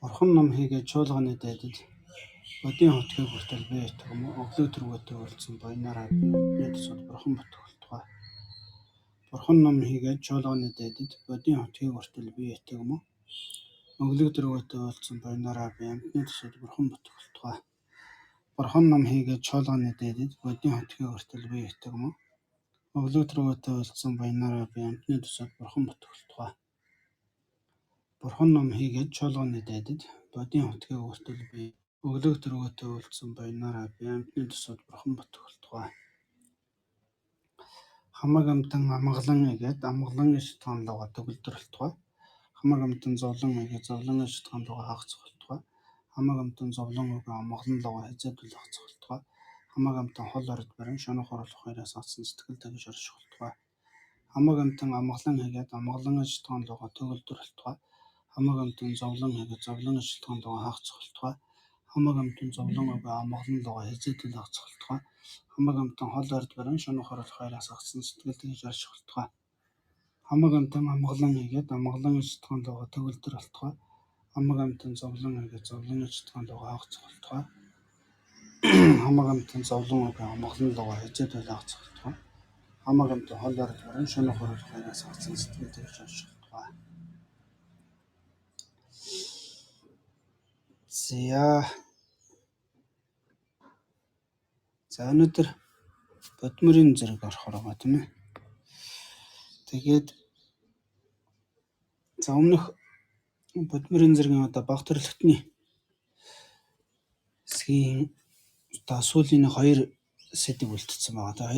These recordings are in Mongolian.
Бурхан ном хийгээд чуулганы дайдад бодийн хотгийг хүртэл бие итг юм уу? Өглөө төргөтэй уулзсан баянаараа бидний тусад бурхан бүтгүүлтугай. Бурхан ном хийгээд чуулганы дайдад бодийн хотгийг хүртэл бие итг юм уу? Өглөө төргөтэй уулзсан баянаараа бидний тусад бурхан бүтгүүлтугай. Бурхан ном хийгээд чуулганы дайдад бодийн хотгийг хүртэл бие итг юм уу? Өглөө төргөтэй уулзсан баянаараа бидний тусад бурхан бүтгүүлтугай. Бурхан ном хийгээд чуулганы дайдад бодийн хотгийг хүртэл бие өглөө төргөтэй уулзсан баянаараа амьтны тусад бурхан бүтгүүлтугай. Хамаг амтан амгалан игээд амгалан шатгаан луга төгөлдрөлтугай. Хамаг амтан зовлон игээд зовлон шатгаан луга хагцгуултугай. Хамаг амтан зовлон уга амгалан луга хязэдүүл хагцгуултугай. Хамаг амтан хол орд барин шонох оруулах хоёроос авсан сэтгэл тагж оршихултугай. Хамаг амтан амгалан игээд амгалан шатгаан луга төгөлдрөлтугай. Хамаг амтан зовлон игээд зовлон шатгаан луга хагцгуултугай. Хамаг амтан зовлон уга амгалан луга хязэдүүл хагцгуултугай. Хамаг амтан хол орд барин шонох оруулах хоёроос авсан сэтгэл тагж оршихултугай. Хамаг амтан амгалан игээд амгалан шатгаан луга төгөлдрөлтугай. Хамаг амтан зовлон игээд зовлон шатгаан луга хагцгуултугай. Хамаг амтан зовлон уга амгалан луга хязэдүүл хагцгуултугай. Хамаг амтан хол орд барин шонох оруулах хоёроос авсан сэтгэл тагж оршихултугай. За өнөөдөр бодмөрийн зэрэг орохоор байгаа тийм ээ. Тэгээд за өмнөх бодмөрийн зэргийн одоо баг төрөлхтний хэсгийн одоо сүүлийн 2 сэдв үлдсэн байгаа.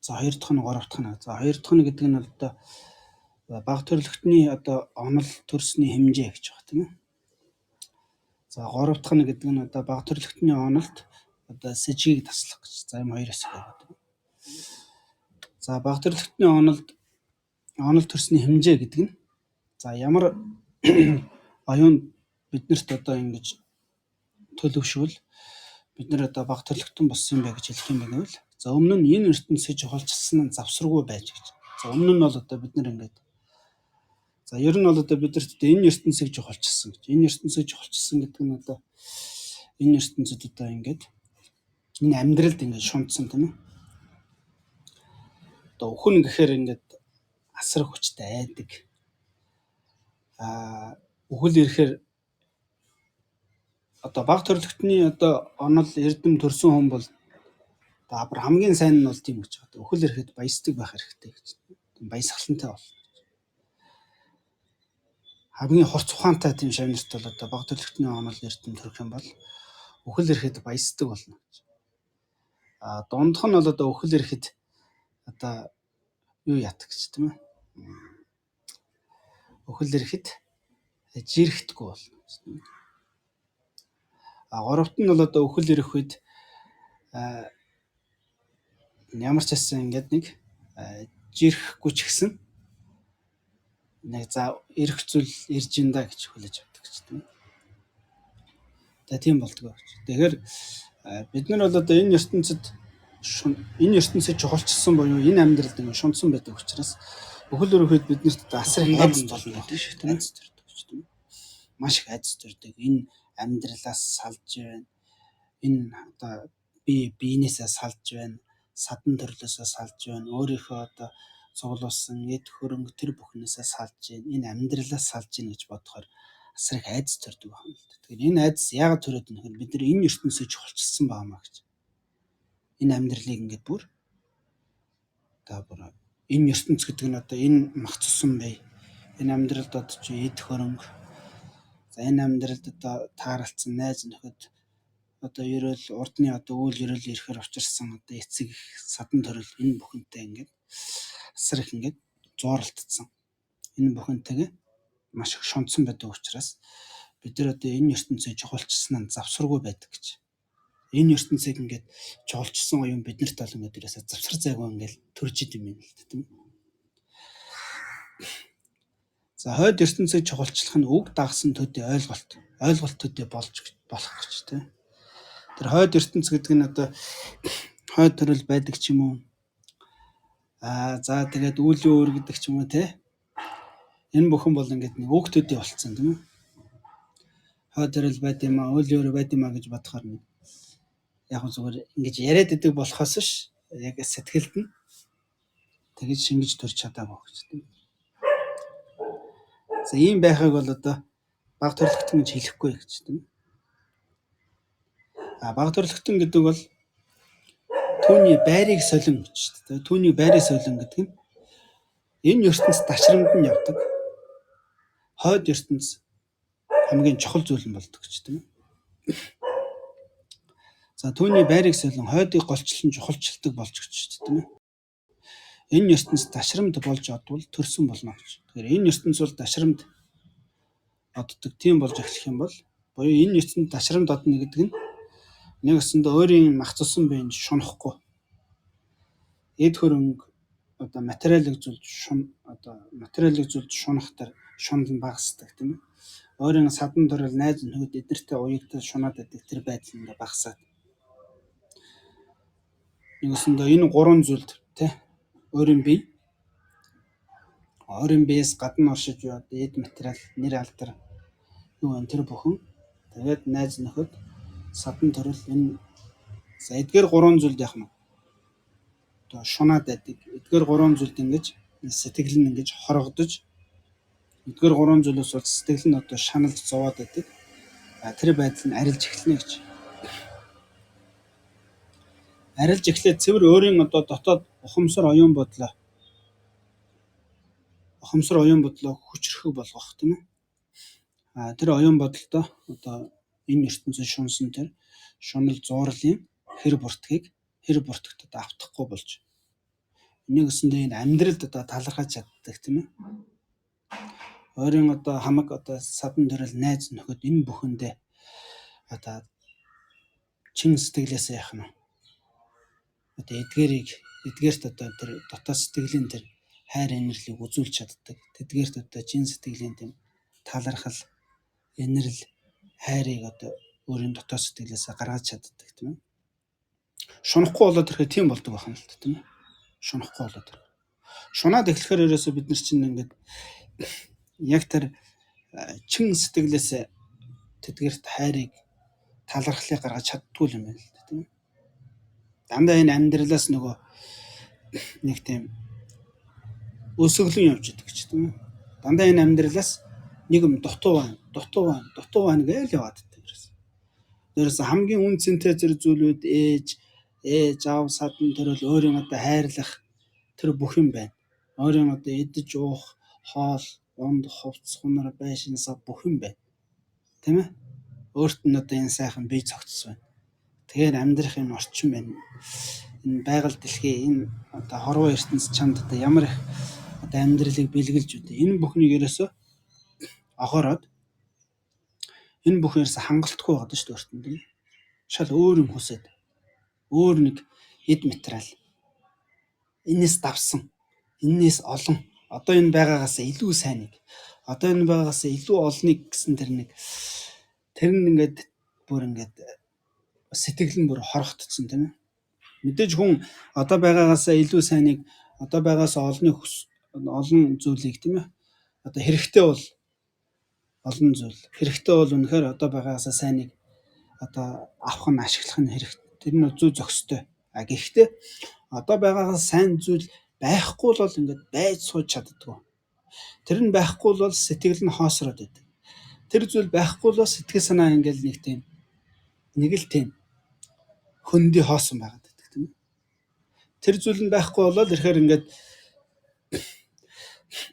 Хоёр дахь нь 3 дахь нь. За 2 дахь нь гэдэг нь одоо баг төрөлхтний одоо онол төрсний хэмжээ гэж байгаа тийм ээ. За 3 дахь нь гэдэг нь одоо баг төрөлхтний онолт одоо сэжгийг таслах гэж. За юм 2 хэсэг байгаа. За баг төрөлхтний онол төрсний хэмжээ гэдэг нь за ямар оюун биднэрт одоо ингэж төлөвшвөл бид нар одоо баг төрөлхтөн болсон юм бэ гэж хэлэх юм байвал за өмнө нь энэ ертөнцийг жохолчилсан нь завсаргүй байж гэж. За өмнө нь бол одоо бид нар ингэж за ер нь бол одоо бидэрт энэ ертөнцийг жохолчилсан гэж. Энэ ертөнцийг жохолчилсан гэдэг нь одоо энэ ертөнцид одоо ингэж энэ амьдралд ингэж шунтсан тийм ээ. Одоо өхөн гэхээр ингэж асар хүчтэй айдаг. Үхэл ирэхээр одоо баг төрөлхтний одоо онол эрдэм төрсөн хүн бол одоо хамгийн сайн нь бол тийм гэж байна. Үхэл ирэхэд баясдаг байх хэрэгтэй гэж. Баясгалантай бол. Хамгийн хорц ухаантай тийм шавнарт бол одоо баг төрөлхтний онол эрдэм төрөх юм бол үхэл ирэхэд баясдаг болно гэж. Дундх нь бол одоо үхэл ирэхэд одоо юу ятг гэж тийм ээ. Үхэл ирэхэд жирэхдэггүй болно гэж тийм ээ. Горовт нь бол одоо үхэл ирэх үед ямар ч байсан ингээд нэг жирэхгүй ч гэсэн нэг за ирэх зүйл ирж инда гэж хүлээж авдаг гэж тийм ээ. Тийм болдгоо. Тэгэхээр бид нар бол одоо энэ ертөнцид жохолчсон буюу энэ амьдралд ингэ шунтсан байдаг учраас үхэл ирэх үед биднэрт асар их айдас болно гэдэг шиг тийм ээ. Маш их айдас төрдөг. Энэ амьдралаас салж байна. Энэ одоо биенээсээ салж байна. Садан төрлөөсөө салж байна. Өөрийнхөө одоо цуглуулсан эд хөрөнгө тэр бүхнээсээ салж байна. Энэ амьдралаас салж гин гэж бодохоор асар их айдас төрдөг байна. Тэгэхээр энэ айдас яагаад төрөд вэ гэхээр бид нар энэ ертөнцийг жохолчсон байнамаа гэж. Энэ амьдралыг ингээд бүр энэ ертөнц гэдэг нь одоо энэ махцсан бай. Энэ амьдралд одоо чи эд хөрөнгө за энэ амьдралд одоо тааралцсан найз нөхөд одоо ерөөл урдны одоо үйл ерөөл ирэхээр учирсан одоо эцэг садан төрөл энэ бүхэнтэй ингээд асар их ингээд зууралтцсан. Энэ бүхэнтэйгээ маш их шунтсан байдаг учраас бид нар одоо энэ ертөнцийг жохолчсон нь завсаргүй байдаг гэж. Энэ ертөнцийг ингээд жохолчсон оюун биднэрт бол ингээд ерөөсө завсар зайгүй ингээд төрж идэм юм л тийм. За хойд ертөнцийг жохолчлох нь үг дагсан төдий ойлголт төдий болох гэж тийм. Тэр хойд ертөнц гэдэг нь одоо хойд төрөл байдаг ч юм уу. За тэгээд үйл өөр гэдэг ч юм уу те. Энэ бүхэн бол ингээд нэг үг төдий болцсон тийм үү. хойд төрөл байд юм аа, үйл өөр байд юм аа гэж бодохоор нь яг зүгээр ингэж яриад идэг болохоос ш яг сэтгэлд нь тэгж шингэж төрч чадаагүй гэж тийм. За ийм байхыг бол одоо бага төрөлхтөн гэж хэлэхгүй гэж тийм. Бага төрөлхтөн гэдэг бол түүний байрыг солин гэж тийм. Түүний байрыг солин гэдэг нь энэ ертөнцид ташрамд нь явдаг. Хойд ертөнц хамгийн чухал зүйл нь болдог гэж тийм. За түүний байрыг солин хойдыг голчлон чухалчилдаг болж гэж тийм. Энэ ертөнцид ташрамд болж одвол төрсөн болно гэж. Тэгэхээр энэ ертөнц бол ташрамд оддог тийм болж эхлэх юм бол буюу энэ ертөнцид ташрамд одно гэдэг нь нэг өсөндөө өөрийн мах цусан биенд шунахгүй. Эд хөрөнгө одоо материалын зүйлд шунахтар шунал нь багасдаг тийм ээ. Өөрийн садан төрөл найз нөхөд эднэртэй уягдал шунаад байдаг тэр байдал нь багасаад. Нэг өсөндөө энэ гурван зүйлд тийм өөрийн биеэс гадна оршиж яваад эд материал нэр алдар юу вэ тэр бүхэн тэгээд найз нөхөд садан төрөл энэ за эдгээр гурван зүйлд яах нь одоо шунаад байдаг. Эдгээр гурван зүйлд ингэж сэтгэл нь ингэж хоргодож эдгээр гурван зүйлээс бол сэтгэл нь одоо шаналж зовоод байдаг. Тэр байдал нь арилж эхэлнэ гэж. Арилж эхлээд цэвэр өөрийн одоо дотоод ухамсар оюун бодлоо хүчрхэг болгох тийм ээ. Тэр оюун бодолтой одоо энэ ертөнцөд шунсан тэр шунал зуурлын хэр буртагтад автахгүй болж энийг өсөндөө энэ амьдралд одоо талархаж чаддаг тийм ээ. Өөрийн одоо хамаг одоо садан төрөл найз нөхөд энэ бүхэндээ одоо чин сэтгэлээсээ яах нь одоо эдгээрт одоо тэр дотоод сэтгэлийн тэр хайр инэрлийг үзүүлж чаддаг. Тэдгээрт одоо чин сэтгэлийн тийм талархал, инэрл, хайрыг одоо өөрийн дотоод сэтгэлээсээ гаргаж чаддаг тийм ээ. Шунахгүй болоод ирэхэд тийм болдог байна л тийм ээ. Шунахгүй болоод ирэхэд. Шунаад эхлэхээр ерөөсөө бид нар чинь ингээд яг тэр чин сэтгэлээсээ тэдгээрт хайрыг, талархлыг гаргаж чаддгүй юм байна л тийм ээ. Дандаа энэ амьдралаас нөгөө нэг тийм өсөглөн явж идэг ч тийм ээ. Дандаа энэ амьдралаас нэг юм дутуу байна гэж яваад байдаг ерөөс. Ерөөс хамгийн үн цэнтэй зэрэг зүйлүүд ээж аав садан төрөл өөрийн одоо хайрлах тэр бүх юм байна. Өөрийн одоо идэж уух хоол, унд, хувцс, хунар, байшин, сав бүх юм байна. Тийм ээ. Өөрт нь одоо энэ сайхан бие цогцс байна. Тэгэхээр амьдрах юм орчин байна. Энэ байгаль дэлхий энэ одоо хорвоо ертөнц чамд одоо ямар их одоо амьдралыг бэлгэлж үдэ. Энэ бүхнийг ерөөсөө огоороод энэ бүхэн ерөөсөө хангалтгүй байгаа шүү дээ өөртөнд. Шал өөр юм хүсээд өөр нэг эд материал энэс давсан энэс олон одоо энэ байгаагаас илүү сайныг одоо энэ байгаагаас илүү олныг гэсэн тэр нь ингээд бүр ингээд сэтгэл нь бүр хорогдсон тийм ээ. Мэдээж хүн одоо байгаагаас илүү сайныг одоо байгаас олон зүйлийг тийм ээ. Одоо хэрэгтэй бол олон зүйл. Хэрэгтэй бол үнэхээр одоо байгаагаас сайныг одоо авах нь ашиглах нь хэрэгтэй. Тэр нь зүй зохистой. Гэхдээ одоо байгаагаас сайн зүйл байхгүй бол ингээд байж сууж чаддгүй. Тэр нь байхгүй бол сэтгэл нь хоосроод байдаг. Тэр зүйл байхгүй бол сэтгэл санаа ингээд нэг л тийм хөндөй хоосон байгаад байдаг тийм ээ. Тэр зүйл нь байхгүй болоод ирэхээр ингээд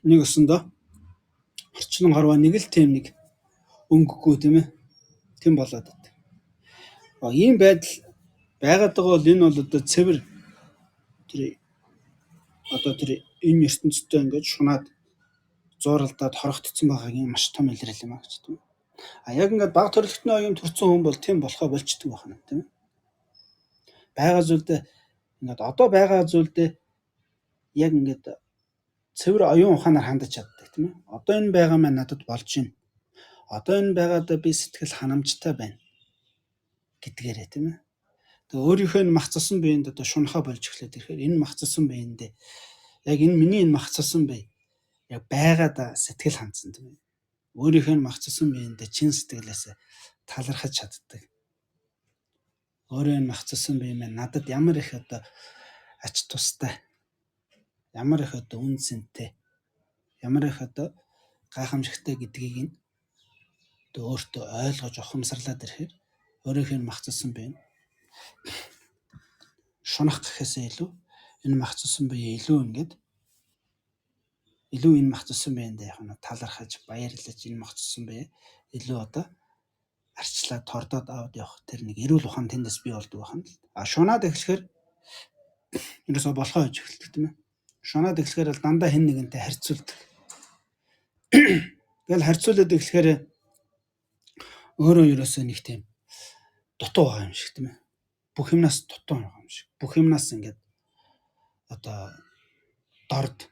нэг өсөндөө орчлон хорвоо нэг л тийм нэг өнгөгүй тийм ээ. Тэм болоод байдаг. Ийм байдал байгаад байгаа бол энэ бол одоо цэвэр тэр энэ ертөнцийн ингээд шунаад зууралдаад хорогдсон байгаагийн маш том илрэл юм аа гэж тийм. Яг ингээд бага төрөлхтний оюун төрсэн хүн бол тийм болохоо болчдөг байна тийм. Байгаа зүйлдээ ингээд одоо байгаа зүйлдээ яг ингээд цэвэр оюун ухаанаар хандаж чаддаг тийм ээ. Одоо энэ байгаа маань надад болж байна. Одоо энэ байгаадаа би сэтгэл ханамжтай байна гэдгээрээ тийм ээ. Тэгээ өөрийнхөө энэ мах цусан биеинд одоо шунахаа болж эхлэх тэгэхээр энэ мах цусан биеиндээ яг энэ миний энэ мах цусан бие яг байгаадаа сэтгэл хандсан тийм ээ. өөрийнхөө магцсан биеиндээ чин сэтгэлээс талархаж чаддаг. Өөрөө магцсан бие минь надад ямар их одоо ач тустай, ямар их одоо үн цэнтэй, ямар их одоо гайхамшигтай гэдгийг нь одоо өөртөө ойлгож ухамсарлаад ирэхээр өөрийнхөө магцсан бие нь шунах гэхээсээ илүү энэ магцсан бие илүү энэ магцсан биендээ яг нь талархаж баярлаж энэ магцсан бие илүү одоо арчлаад тордоод аваад явах тэр нэг эрүүл ухаан тэндээс бий болдог байна. А шунаад эхлэхээр ерөөсөө болохоо гэж эхэлдэг тийм ээ. Шунаад эхлэхээр л дандаа хэн нэгэнтэй харьцуулдаг. Тэгэл харьцуулаад эхлэхээр өөрөө ерөөсөө нэг тийм дутуу байгаа юм шиг тийм ээ. Бүх юмнаас дутуу байгаа юм шиг. Бүх юмнаас ингээд одоо дорд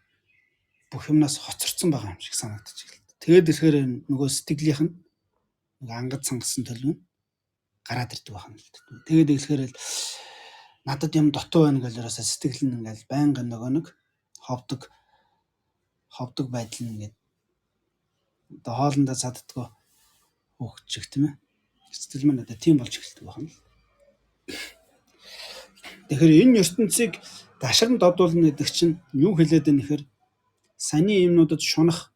бүх юмнаас хоцорсон байгаа юм шиг санагдаж эхэлдэг. Тэгээд ирэхээр нөгөө сэтгэлийнх нь нэг ангад сангасан төлөв нь гараад ирдэг байна л дээ. Тэгээд эхлэхээр л надад юм дутуу байна гэж ерөөсөө сэтгэл нь ингээд байнга нөгөө нэг ховдог байдал нь ингээд одоо хоолндоо цаддгаа хөөгч шиг тийм ээ. Сэтгэл маань одоо тийм болж эхэлдэг байна. Тэгэхээр энэ ертөнцийг дашран додуулна гэдэг чинь юу хэлээд байна нэхэр саяны юмнуудад шунах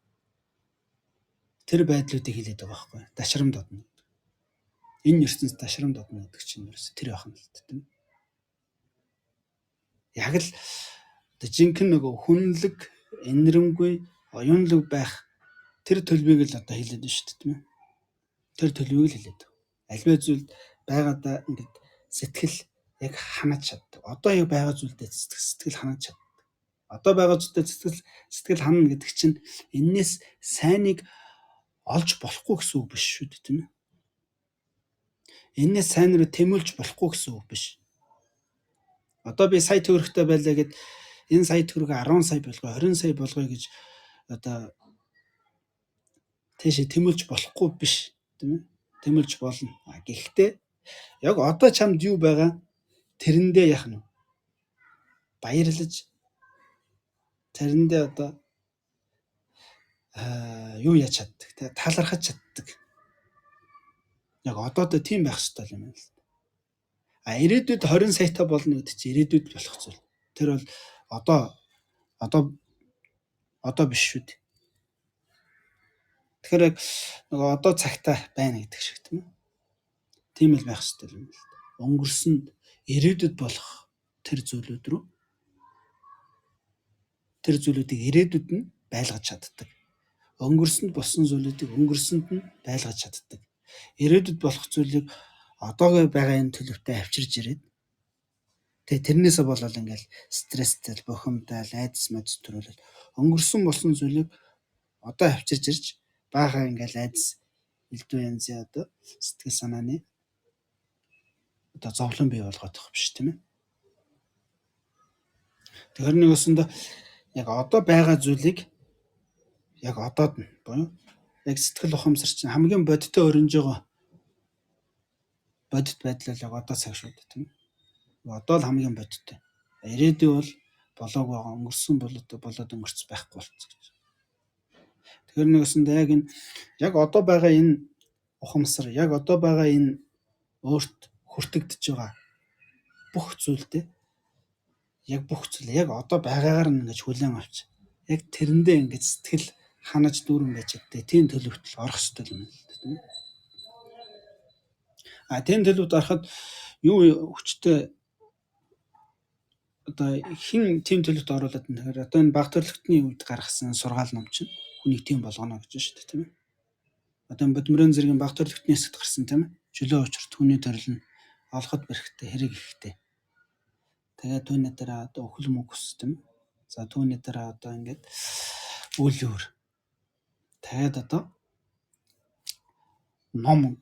тэр байдлуудыг хэлээд байгаа байхгүй. Дашрам додно. Энэ ертөнц дашрам додно гэдэг чинь ерөөс тэр байх юм л тийм. Яг л жинхэнэ нөгөө хүнлэг, энэрэнгүй, оюунлаг байх тэр төлбийг л одоо хэлээд байна шүү дээ тийм ээ. Тэр төлбийг л хэлээд. Альваа зүйл байгаадаа ингээд сэтгэл яг ханаж чаддаг. Одоо яг байгаа зүйлдээ сэтгэл ханаж чаддаг. Одоо байгаа зүйлдээ сэтгэл ханана гэдэг чинь энээс сайныг олж болохгүй гэсэн үг биш шүү дээ тийм ээ. Энээс сайн руу тэмүүлж болохгүй гэсэн үг биш. Одоо би сая төгрөгтэй байлаа гэд энэ сая төгрөг 10 сая болгоо 20 сая болгоё гэж одоо тийш тэмүүлж болохгүй биш тийм ээ. Тэмүүлж болно. Гэхдээ яг одоо чамд юу байгаа тэрэндээ яах нь баярлаж тэрэндээ одоо юу яаж чаддаг те талархаж чаддаг. Яг одоодоо тийм байх хэрэгтэй юм байна л. Ирээдүйд 20 саятай болно гэдэг чинь ирээдүйд болох зүйл. Тэр бол одоо биш шүү дээ. Тэгэхээр яг нөгөө одоо цагтаа байна гэдэг шиг тийм үү? Тийм л байх хэрэгтэй юм л. Өнгөрсөнд ирээдүйд болох тэр зүйлүүдийг ирээдүйд нь байлгаж чаддаг. Өнгөрсөнд болсон зүйлүүдийг өнгөрсөнд нь байлгаж чаддаг. Ирээдүйд болох зүйлийг одоогийн байгаа энэ төлөвтэй авчирж ирээд тэгээ тэрнээсээ болоод ингээл стресстэй, бухимдал, айдас мэдс төрүүлэл өнгөрсөн болсон зүйлийг одоо авчирж ирж баахан ингээл айдас элдв янзын одоо сэтгэл санааны одоо зовлон бий болгоод байгаа биш тийм ээ. Тэгэхээр нэг өсөндөө яг одоо байгаа зүйлийг яг одоод нь буюу яг сэтгэл ухамсар чинь хамгийн бодиттой өрнөж байгаа бодит байдал яг одоо цаг шүү дээ тийм ээ. Одоо л хамгийн бодиттой. Ирээдүй бол болоог байгаа өнгөрсөн болоод өнгөрч байхгүй болцсон гэж. Тэгэхээр нэг өсөндөө яг одоо байгаа энэ ухамсар яг одоо байгаа энэ өөрт хүртэгдэж байгаа бүх зүйлдээ яг одоо байгаагаар нь ингэж хүлээн авч яг тэрэндээ ингэж сэтгэл ханаж дүүрэн байж чаддаг. Тийм төлөвт орох хэрэгтэй юм л тийм ээ. Тийм төлөвт ороход юу хүчтэй одоо хин тийм төлөвт оруулаад нэхэр одоо энэ баг төрөлхтний үед гаргасан сургаал ном чинь хүнийг тийм болгоно гэж шүү дээ тийм ээ. Одоо бодмөрөн зэргийн баг төрөлхтний хэсэгт гарсан тийм ээ. Чөлөө учирт хүний төрөл нь олоход бэрхтээ хэрэг ихтэй. Тэгээд түүний дараа одоо өхөл мөнгө хүссэн. За түүний дараа одоо ингээд үйл өөр. Тэгээд одоо ном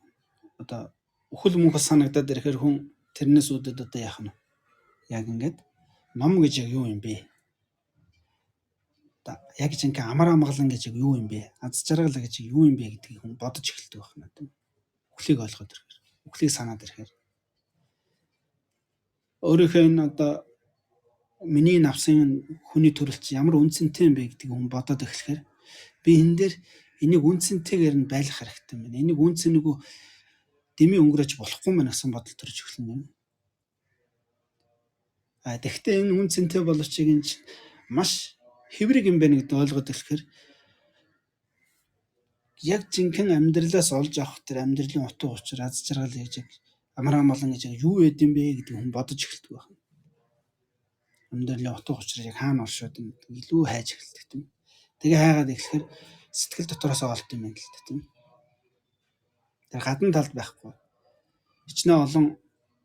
одоо өхөл мөнгө санагдаад ирэхээр хүн тэрнээс үүдээд одоо яах нь яг ингээд ном гэж юу юм бэ? Одоо яг жинхэнэ амар амгалан гэж юу юм бэ? Аз жаргал гэж юу юм бэ гэдгийг хүн бодож эхэлдэг байна тийм. Өхлийг ойлгоод ирэхээр, өхлийг санаад ирэхээр өөрийнхөө энэ одоо миний навсан хүний төрөлч ямар үнцэнтэй юм бэ гэдгийг хүн бодоод эхлэхээр би энэ дээр энийг үнцэнтэйгээр нь байлгах хэрэгтэй байна. Энийг үнцэнэгүй дэмий өнгөрөөж болохгүй мэн гэсэн бодол төрж эхэлнэ юм. Тэгэхдээ энэ үнцэнтэй боловчийг энэ маш хэврэг юм байна гэдэг ойлгоод эхлэхээр яг жинхэнэ амьдралаас олж авах тэр амьдралын утга учир аз жаргал гэж амар амгалан гэж юу яд юм бэ гэдэг хүн бодож эхэлдэг байна. Амьдралын утга учир яг хаана оршоод юм илүү хайж эхэлдэг тийм. Тэгээ хайгаад эхлэхээр сэтгэл дотроос олт юм байна л да тийм. Тэр гадна талд байхгүй. Хичнээн олон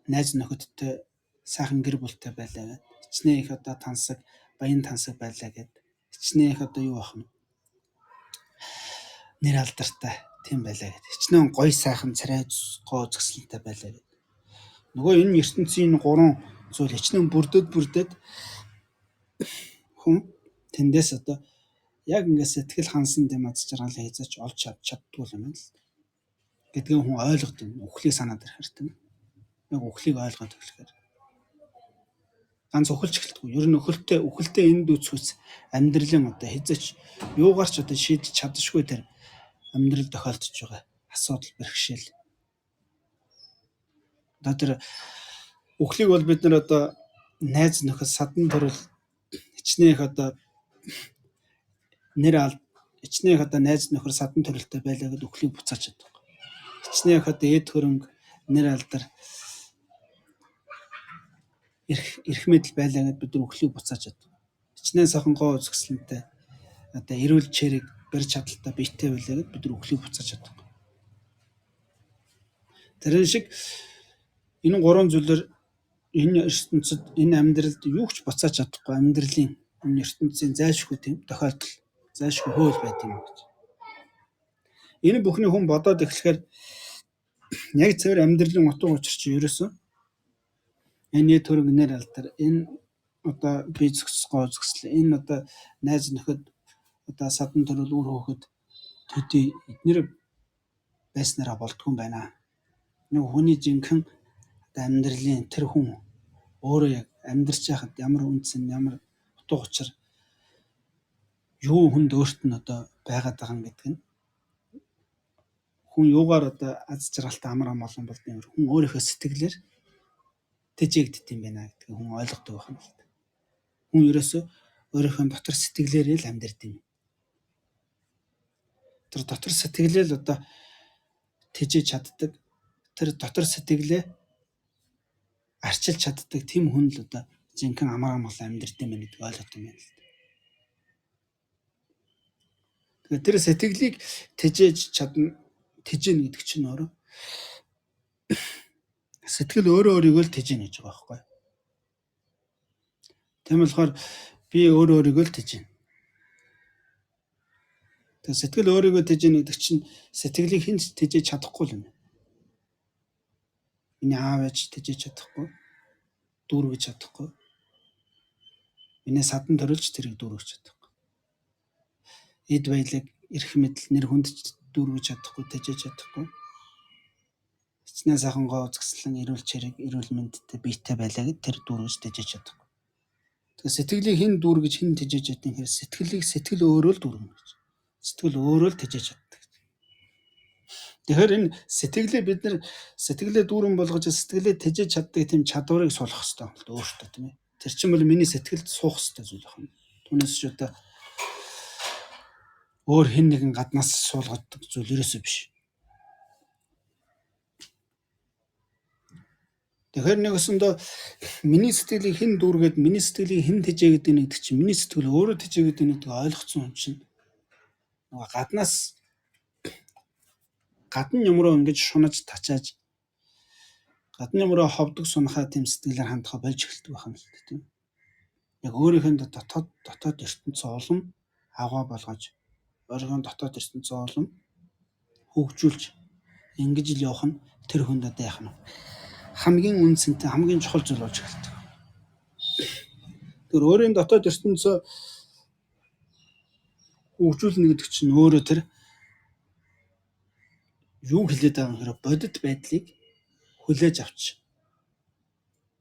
найз нөхөдтэй сайхан гэр бүлтэй байлаа гэдэг. Хичнээн их одоо тансаг, баян тансаг байлаа гэдэг. Хичнээн их одоо юу ах нь нэр алдартай тийм байлаа гэдэг. Хичнээн гоё сайхан царай гоо зөксөлтэй байлаа гэдэг. Нөгөө энэ ертөнцийн гурван зүйл хичнээн бүрдээд хүн тэндээс одоо яг ингээд сэтгэл хансан тийм аз жаргал хийж олж чаддгүй юм байна л гэдгийг хүн ойлгодог юм. Үхлийг санаад ирэхээр тийм. Яг үхлийг ойлгоод эхлэхээр ганц өхөлж эхэлдэг. Ер нь үхэлтэй энд үцхүц амьдралын одоо хязгаарч юугаарч одоо шийдэж чадшгүй тэр амьдрал тохиолдож байгаа асуудал бэрхшээл. Одоо тэр үхлийг бол бид нар одоо найз нөхөд садан төрөл хичнээн их одоо хичнээн их одоо найз нөхөр садан төрөлтэй байлаа гэд үхлийг буцааж чаддаг. Хичнээн их одоо эд хөрөнгө нэр алдар эрх мэдэл байлаа гэд бид нар үхлийг буцааж чаддаг. Хичнээн сайхан гоо үзэсгэлэнтэй одоо эрүүл чирэг барь чадaltaй биетэй байлаа гэд бид нар үхлийг буцааж чаддаг. Тэрэн шиг энэ гурван зүйлээр энэ ертөнцид энэ амьдралд юу ч буцааж чадахгүй амьдралын энэ ертөнцийн зайлшгүй тийм тохиолдол зайлшгүй хууль байт юм гэж. Энэ бүхний хүн бодоод эхлэхээр яг цэвэр амьдралын утга учир чи ерөөсөө энэ төрөг нэр алдар энэ одоо бие зохицгоо зөксөл энэ одоо найз нөхөд одоо садан төрөл үр хөөхөд төдий эднэр байснараа болдгүй юм байна. Нэг хүний жинхэнэ амьдралын тэр хүн өөрөө яг амьдарч байхад ямар үндсэн ямар утга учир юу хүнд өөрт нь одоо байгаад байгаа юм гэдэг нь хүн юугаар одоо аз жаргалтай амар амгалан болд юм хүн өөрийнхөө сэтгэлээр тэжээгддэг юм байна гэдгийг хүн ойлгодог байх юм л та. Хүн ерөөсөө өөрийнхөө дотор сэтгэлээрээ л амьдардаг юм. Тэр дотор сэтгэлээ л одоо тэжээж чаддаг. Тэр дотор сэтгэлээ арчилж чаддаг тийм хүн л одоо жинхэнэ амар амгалан амьдардаг юм байна гэдгийг ойлгох юм байна л та. Тэгэхээр тэр сэтгэлийг тэжээж чадна тэжээнэ гэдэг чинь өөрөө сэтгэл өөрөө өөрийгөө л тэжээнэ гэж байгаа байхгүй. Тийм болохоор би өөрөө өөрийгөө л тэжээнэ. Тэгээ сэтгэл өөрийгөө тэжээнэ гэдэг чинь сэтгэлийг хэн ч тэжээж чадахгүй юм. Миний аав ээж тэжээж чадахгүй, дүүргэж чадахгүй. Миний садан төрөлж тэрийг дүүргэж чадахгүй. Эд баялаг эрх мэдэл нэр хүндж дүүргэж чадахгүй, тэжээж чадахгүй. Хичнээн сайхан гоо зөкслэн эрүүл чирэг, эрүүл мэндтэй биетэй байлаа гэд тэр дүүргэж тэжээж чадахгүй. Тэгээ сэтгэлийг хэн дүүргэж хэн тэжээж чаддаг юм хэрэг сэтгэл өөрөө л дүүргэнэ гэж. Сэтгэл өөрөө л тэжээж чаддаг. Тэгэхээр энэ сэтгэлээ бид нар сэтгэлээ дүүрэн болгож сэтгэлээ тэжээж чаддаг тийм чадварыг сулах хэрэгтэй юм л да өөртөө тийм ээ. Тэр чинь бол миний сэтгэлд суух хэрэгтэй зүйл байна. Түүнээс ч одоо өөр хэн нэгэн гаднаас суулгадаг зүйл ерөөсөө биш. Тэгэхээр нэг өсөндөө миний сэтгэлийг хэн дүүргээд миний сэтгэлийг хэн тэжээгээд байна гэдэг чинь миний сэтгэл өөрөө тэжээгээд байна гэдгийг ойлгоцсон хүн чинь нөгөө гадна юмруу ингэж шунаж тачааж гадна юмруу ховдог сунахаа тийм сэтгэлээр хандхаа болж эхэлдэг байх юм л тийм. Яг өөрийнхөө дотоод ертөнцөө улам аваа болгож өөрийнхөө дотоод ертөнцөө улам хөгжүүлж ингэж л явах нь тэр хүнд одоо яах нь хамгийн үнцэнтэй хамгийн чухал зүйл болж эхэлдэг. Тэр өөрийн дотоод ертөнцөө хөгжүүлнэ гэдэг чинь өөрөө тэр юу хэлээд байгаа юм хэрэг бодит байдлыг хүлээж авч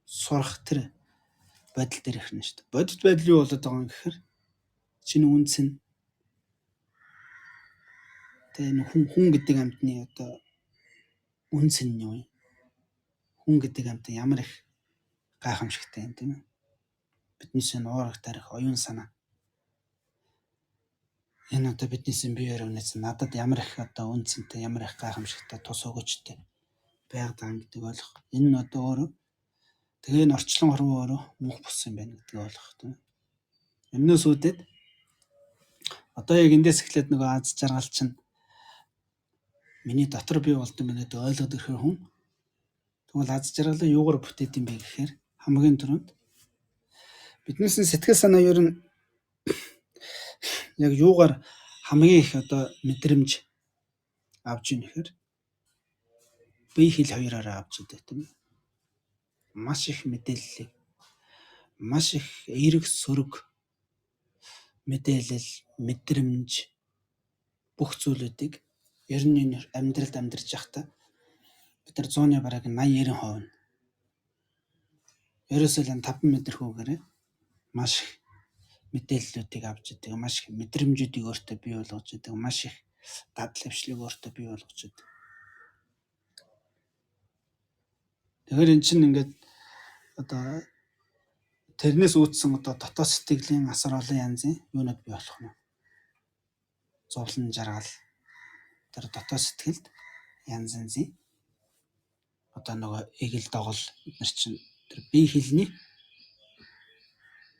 сурах тэр байдал дээр ирнэ шүү дээ. Бодит байдал юу болоод байгаа юм гэхээр чиний үнц нь Тэгээ энэ хүн гэдэг амьтны одоо үнц нь юу вэ? Хүн гэдэг амьтан ямар их гайхамшигтай юм тийм үү? Биднээс энэ уурах тарих оюун санаа. Энэ одоо биднээс биеэр өнөөс надад ямар их одоо үнцэнтэй, ямар их гайхамшигтай, тус өгөөжтэй байгаадаа гэдэг ойлгох. Энэ нь одоо өөрөө тэгээ энэ орчлон хорвоо өөрөө мөнх бус юм байна гэдгийг ойлгох тийм. Өмнөөс үүдээд одоо яг эндээс эхлээд нөгөө аз жаргал чинь миний дотор бий болдсон байна гэдэг ойлгоод ирэхээр хүн тэгвэл аз жаргалаа юугаар бүтээд юм бэ гэхээр хамгийн түрүүнд биднээс сэтгэл санаа ер нь яг юугаар хамгийн их одоо мэдрэмж авж ийн гэхээр бие хэл хоёроор авч идэг тийм. Маш их мэдээллийг маш их эерэг сөрөг мэдээлэл, мэдрэмж бүх зүйлүүдийг ер нь энэ амьдралд амьдарч явахдаа бид нар 100-ны бараг 80-90% нь ерөөсөө л 5 мэдрэхүүгээр маш их мэдээллүүдийг авч идэг, маш их мэдрэмжүүдийг өөртөө бий болгож идэг, маш их дадал хвшлийг өөртөө бий болгож идэг. Тэгэхээр эн чинь ингээд одоо тэрнээс үүдсэн одоо дотоод сэтгэлийн асар олон янзын юунууд бий болох нь. Зовлон жаргал тэр дотоод сэтгэлд янз янзын одоо нөгөө эгэл догол бид нар чинь тэр бие хэлний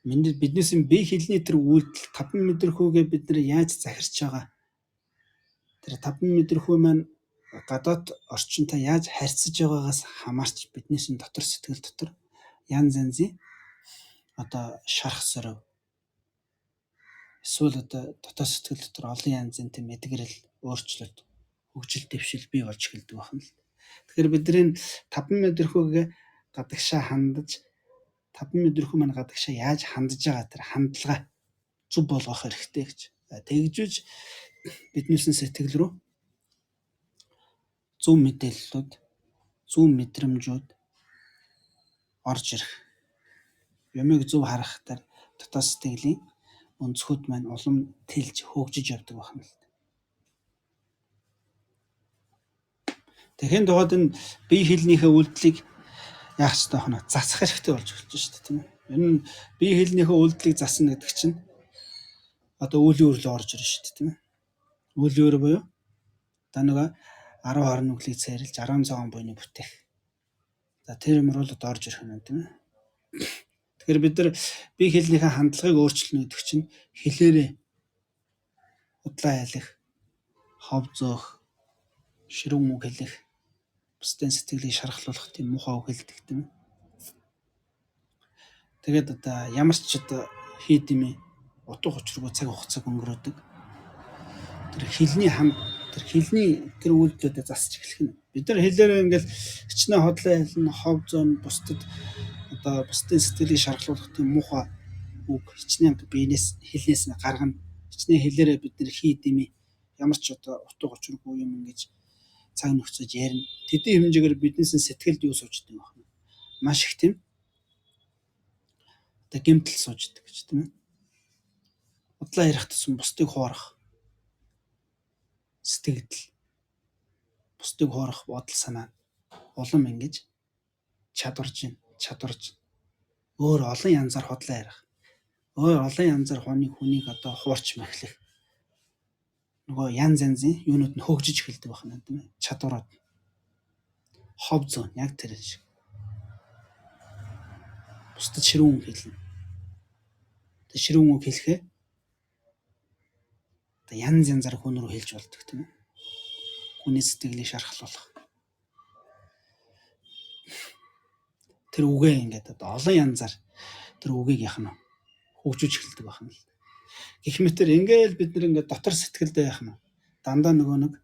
биднээс бие хэлний тэр үйлдэл 5 мэдрэхүүгээ бид нар яаж захирч байгаа. Тэр 5 мэдрэхүү маань гадаад орчинтой яаж харьцаж байгаагаас хамаарч биднээс дотор сэтгэл дотор янз янзын одоо шарх сөрөв эсвэл одоо дотоод сэтгэл дотор олон янзын тийм эдгэрэл өөрчлөлт хөгжил дэвшил бий болж эхэлдэг байна л. Тэгэхээр бидний 5 мэдрэхүүгээ гадагшаа хандаж 5 мэдрэхүү маань гадагшаа яаж хандж байгаа тэр хандлага зөв болгох хэрэгтэй гэж. Тэгжүүж биднээс сэтгэл рүү зөв мэдээллүүд, зөв мэдрэмжүүд орж ирэх. Юмыг зөв харах тэр дотоод сэтгэлийн өнцгүүд маань улам тэлж хөгжиж явдаг байна л. Тэгэхин тухайд энэ бие хэлнийхээ үйлдэлийг яах ч таах нь засах хэрэгтэй болж эхэлж байна шүү дээ тийм ээ. Энэ нь бие хэлнийхээ үйлдэлийг засна гэдэг чинь одоо үйл өөр рүү орж ирнэ шүү дээ тийм ээ. Үйл өөр буюу та нөгөө 10 20 нүглийг цайрлж 10 цагаан буйны бүтээх. За тэр юмруу л орж ирэх нь тийм ээ. Тэгэхээр бид нар бие хэлнийхээ хандлагыг өөрчлөнө гэдэг чинь хэлээрээ удлаа ялах, хов зөөх, ширүүн үг хэлэх, бусдын сэтгэлийг шархлуулах тийм муухай үг хэлдэг тийм ээ. Тэгээд одоо ямар ч одоо хийдэмээ утга учиргүй цаг хугацааг өнгөрөөдөг. Тэр хэлний тэр үйлдэлүүдээ засч эхлэх нь. Бид нар хэлээрээ ингээл хичнээн хотлоо хэлнэ, хов зөөн бусдад одоо бусдын сэтгэлийг шархлуулах тийм муухай үг хичнээн биенээс хэлнээс нь гаргана. Хичнээн хэлээрээ бид нар хийдэмээ ямар ч одоо утга учиргүй юм ингэж цаг нөхцөж ярина. Тэдний хэмжээгээр биднээс сэтгэлд юу сууждаг байх нь. Маш их тийм одоо гэмтэл сууждаг гэж тийм ээ. Удлаа ярих тусам бусдыг хуурах сэтгэл, бусдыг хуурах бодол санаа улам ингэж чадварж өөр олон янзаар худлаа ярих. Өөр олон янзаар хүнийг одоо хуурч мэхлэх. Нөгөө янз янзын юунууд нь хөгжиж эхэлдэг байна тийм ээ. Чадварууд. Хов зөөн яг тэр шиг. Бусдад ширүүн хэлнэ. Тэр ширүүн үг хэлэхээ одоо янз янзаар хүн рүү хэлж болдог тийм ээ. Хүний сэтгэлийг шархлуулах. Тэр үгээ ингээд одоо олон янзаар тэр үгийг яах нь хөгжиж эхэлдэг байна л. Гэх мэтэр ингээл бид нар ингээд дотор сэтгэлдээ яах нь дандаа нөгөө нэг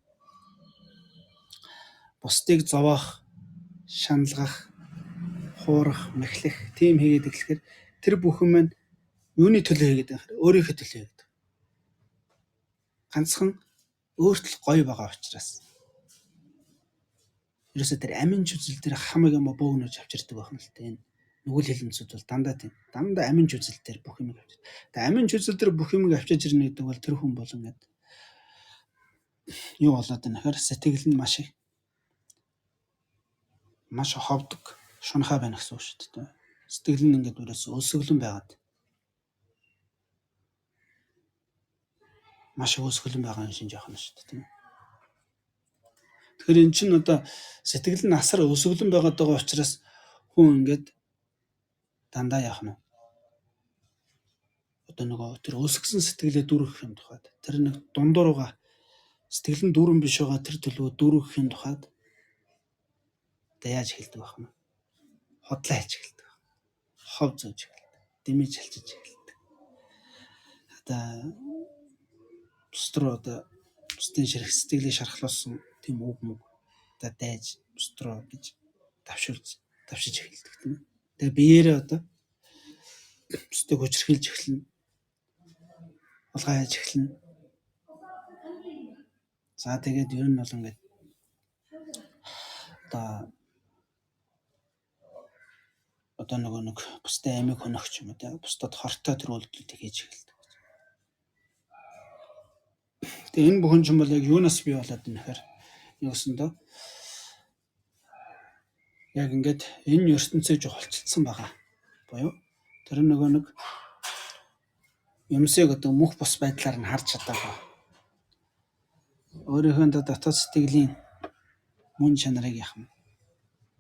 бусдыг зовоох, шаналгах, хуурах, мэхлэх тийм хийгээд эхлэхээр тэр бүхэн маань юуны төлөө хийгээд байгаа хэрэг өөрийнхөө төлөө хийгээд. Ганцхан өөрт л гоё байгаа учраас. Ерөөсөө тэр амин жүзэл тэр хамаг юм бөөгнөж авчирдаг байна л дээ. Энэ нүгэл хэлэнцүүд бол дандаа тийм. Дандаа амин жүзэл тэр бүх юм авчир. Тэгээ амин жүзэл тэр бүх юм авчиж ирнэ гэдэг бол тэр хүн бол ингээд юу болоод байна гэхээр сэтгэл нь маш ховдог шунхаа байна гэсэн үг шүү дээ. Сэтгэл нь ингээд үрээс өсөглөн байгаад маш өсөглөн байгаа юм шинж яхана шүү дээ. Тэгэхээр эн чинь одоо сэтгэл нь асар өсөглөн байгаад байгаа учраас хүн ингээд дандаа яах нь одоо нөгөө тэр өсгсөн сэтгэлээ дүүргэх юм тухайд тэр нэг дундууруга сэтгэл нь дүүрэн биш байгаа тэр төлөө дүүргэх юм тухайд одоо яаж хэлдэг байх нь хотлоо хэлж эхэлдэг. Хов зөөж эхэлдэг. Дэмэж хэлж эхэлдэг. Одоо бусдруу одоо бусдын ширх сэтгэлийг шархлуулсан тийм үг мөг одоо дайж бусдруу гэж давшиж эхэлдэг тийм. Тэгээ биеэрээ одоо бусдыг хүчрхийлж эхэлнэ. Улгаа яаж эхэлнэ. За тэгээд ер нь бол ингээд одоо нэг бусдын амийг хөнөх юм уу те бусдад хортой төр үйлдэлүүдийг хийж эхэлдэг. Тэгээ энэ бүхэн ч юм бол яг юунаас бий болоод байна гэхээр юусандаа яг ингээд энэ ертөнцөө жухалчилсан байгаа. Боёо тэр нөгөө нэг юмсыг одоо мөх бус байдлаар нь харж чадаагаа. Өөрийнхөө дотоод сэтгэлийн мөн чанарыг яах юм.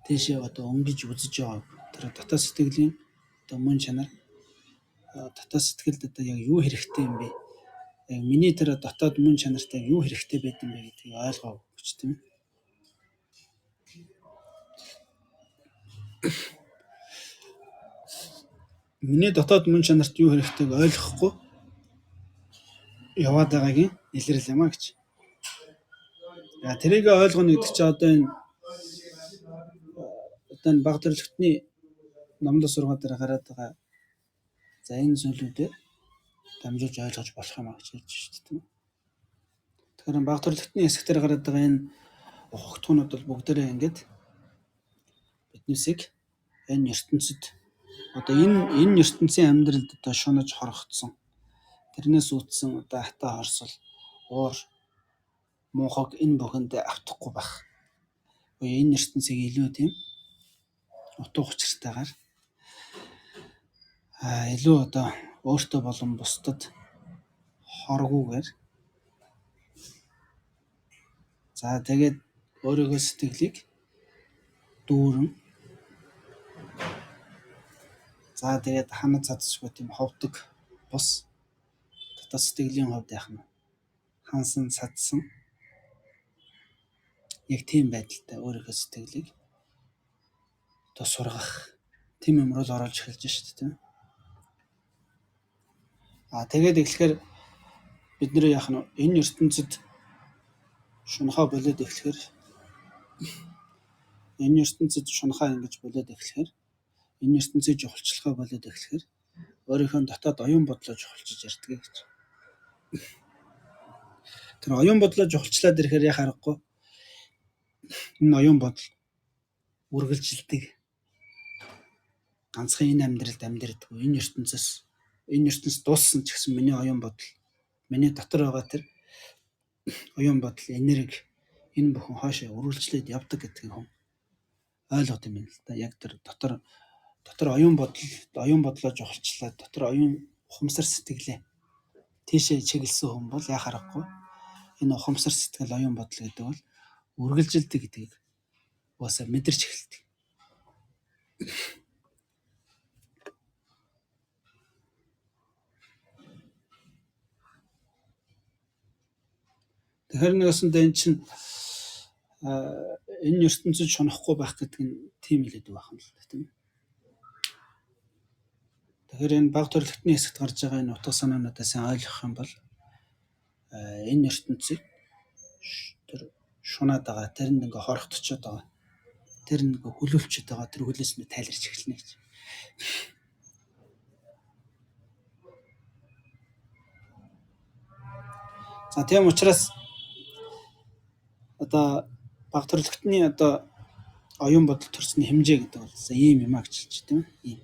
Тийшээ одоо өнгөж үзэж байгаа. Тэр дотоод сэтгэлийн одоо мөн чанар дотоод сэтгэлд одоо яг юу хэрэгтэй юм бэ? Яг миний тэр дотоод мөн чанартай юу хэрэгтэй байд юм бэ гэдгийг ойлгоо гэж тийм. Миний дотоод мөн чанарт юу хэрэгтэйг ойлгохгүй яваад байгаагийн илрэл юм а гэж. Тэрийг ойлгоно гэдэг чинь одоо энэ баг төрөлхтний номлол сургаал дээр гараад байгаа. За энэ зүйлүүдээр дамжуулж ойлгож болох юм а гэж хэлж шүү дээ. Тэгэхээр баг төрөлхтний хэсгээр гараад байгаа энэ ухагтхуунууд бол бүгдээрээ ингээд биднээсийг энэ ертөнцид одоо энэ ертөнцийн амьдралд одоо шунаж хорогдсон. Тэрнээс үүдсэн одоо хатаа хорсол, уур, муухайг энэ бүхэнд автахгүй байх. Энэ ертөнцийг илүү тийм утга учиртайгаар илүү одоо өөртөө болон бусдад хоргуугаар за тэгээд өөрийнхөө сэтгэлийг дүүрэн за тэгээд ханад цацшгүй тийм ховдог бус дотоод сэтгэлийн хувьд яах нь хансан цадсан яг тийм байдалтай өөрийнхөө сэтгэлийг одоо сургах тийм юм руу оруулж эхэлж шүү дээ тийм. Тэгээд эхлэхээр бид нэр яах нь энэ ертөнцид шунхаа болоод эхлэхээр энэ ертөнцид шунхаа ингэж болоод эхлэхээр энэ ертөнцийг жухалчлахаа болоод эхлэхээр өөрийнхөө дотоод оюун бодлоо жухалчиж ярьдаг гэж. Тэр оюун бодлоо жухалчлаад ирэхээр яхаа аргагүй энэ оюун бодол үргэлжилдэг ганцхан энэ амьдралд амьдрдаг. Энэ ертөнцөөс дууссан ч гэсэн миний оюун бодол миний дотор байгаа тэр оюун бодол энерги энэ бүхэн хаашаа үргэлжлээд явдаг гэдгийг хүн ойлгох юм байна л да. Яг тэр дотор оюун бодлоо жухалчлаад дотор оюун ухамсар сэтгэлээ тийшээ чиглэсэн хүн бол яхаа аргагүй энэ ухамсар сэтгэл оюун бодол гэдэг бол үргэлжилдэг гэдгийг уусаа мэдэрч эхэлдэг. Тэгэхээр нэгсэндээ эн чинь энэ ертөнцид шунахгүй байх гэдэг нь тийм л гэдэг байх юм л тийм. Тэгэхээр энэ баг төрөлхтний хэсэгт гарч байгаа энэ утга санаануудаа сайн ойлгох юм бол энэ ертөнцийг тэр шунаад байгаа тэрэнд ингээ хорогдчиход байгаа тэр ингээ хөлөвлчөд байгаа тэр хөлөөс нь тайларч эхэлнэ гэж. За тийм учраас одоо баг төрөлхтний одоо оюун бодол төрсний хэмжээ гэдэг бол ийм юм а гэж хэлж тийм ийм.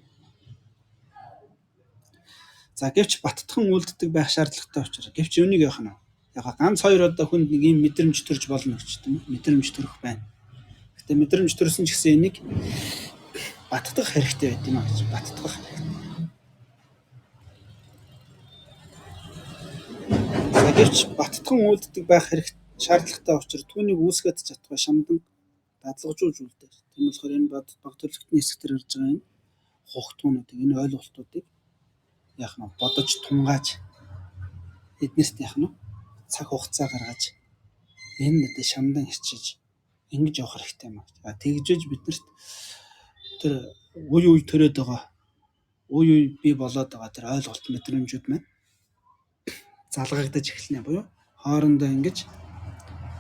За гэвч баттхан үлддэг байх шаардлагатай учраас гэвч юуныг яах нь Яг ганц хоёр одоо хүнд нэг юм мэдрэмж төрж болно гэж тийм үү? Мэдрэмж төрөх байна. Гэтэ мэдрэмж төрсөн ч гэсэн энийг баттгах хэрэгтэй байт юм а гэж баттгах хэрэгтэй. Гэвч баттган үлддэг байх хэрэгтэй шаардлагатай учраас түүнийг үүсгэж чадахгүй шамдан дадлагжуулж үлдээ. Тийм болохоор энэ баг төрлөختний хэсгээр гарч байгаа энэ хугтгуунуудыг энэ ойлголтуудыг яах нь бодож тунгааж эднэрт яах нь цаг хугацаа гаргаж энэ надад шамдан хичээж ингэж явах хэрэгтэй юм аа. Тэгжээж биднэрт тэр үе төрөөд байгаа үе бий болоод байгаа тэр ойлголт мэдрэмжүүд маань залгагдаж эхэлнэ буюу хоорондоо ингэж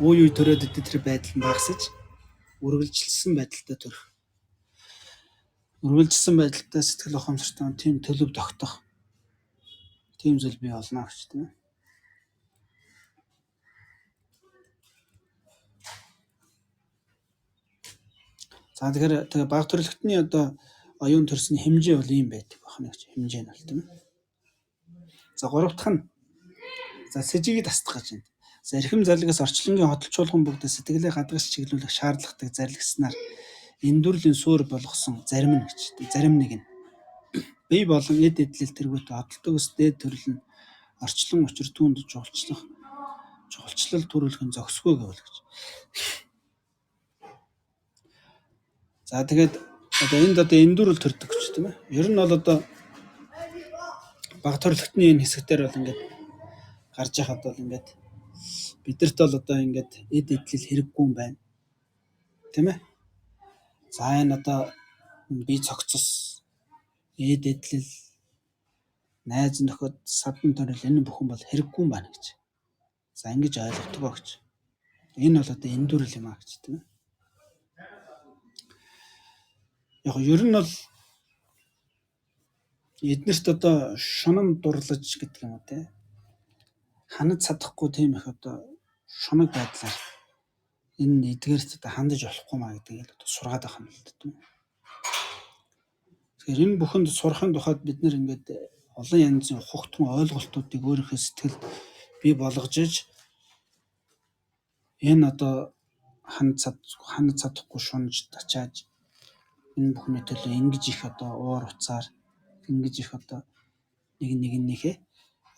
үе төрөөд идэв тэр байдал нь багасж үргэлжилсэн байдалтай төрөх. Үргэлжилсэн байдалтай сэтгэл ухамсартай тийм төлөв тогтох тийм зүйл бий болно гэж тийм. За тэгэхээр баг төрөлхтний одоо оюун төрсний хэмжээ бол ийм байдаг байна гэж хэмжээ нь бол тийм. За гурав дахь нь за сэжигийг тасдах гэж байна. За эрхэм зарлагаас орчлонгийн хөдөлчүүлгэн бүгд сэтгэлээ гадагш чиглүүлэх шаардлагатай зарлагснаар эндүрлийн суурь болгосон зарим нь гэж. Зарим нэг нь бие болон эд эдлэл тэргүүт хөдөлтөг ус дээд төрөл нь орчлон учир түүнд чухалчлал төрүүлэх нь зохисгүй гэвэл гэж. За тэгээд одоо энд одоо эндүрэл төрдөг гэж тийм ээ. Ер нь бол одоо баг төрөлхтний энэ хэсэгтэр бол ингээд гарч яхад бол ингээд бидэрт бол одоо ингээд эд эдлэл хэрэггүй юм байна. Тийм ээ. За энэ одоо бие цогцос эд эдлэл найз нөхөд садан төрөл энэ бүхэн бол хэрэггүй юм байна гэж. За ингэж ойлгодог гэж. Энэ бол одоо эндүрэл юм аа гэж тийм ээ. Яг ер нь бол эднэрт одоо шунам дурлаж гэдэг юм уу те ханаж чадахгүй тийм их одоо шунаг байдлаар энэ эдгээрт одоо хандаж болохгүй маа гэдгийг одоо сургаад байгаа юм л дээ. Тэгэхээр энэ бүхэнд сурахын тухайд бид нэр ингээд олон янзын ухагтун ойлголтуудыг өөрийнхөө сэтгэлд бий болгож иж энэ одоо ханаж чадахгүй шунаж тачааж энэ бүхний төлөө ингэж их одоо уур уцаар ингэж их одоо нэгнийхээ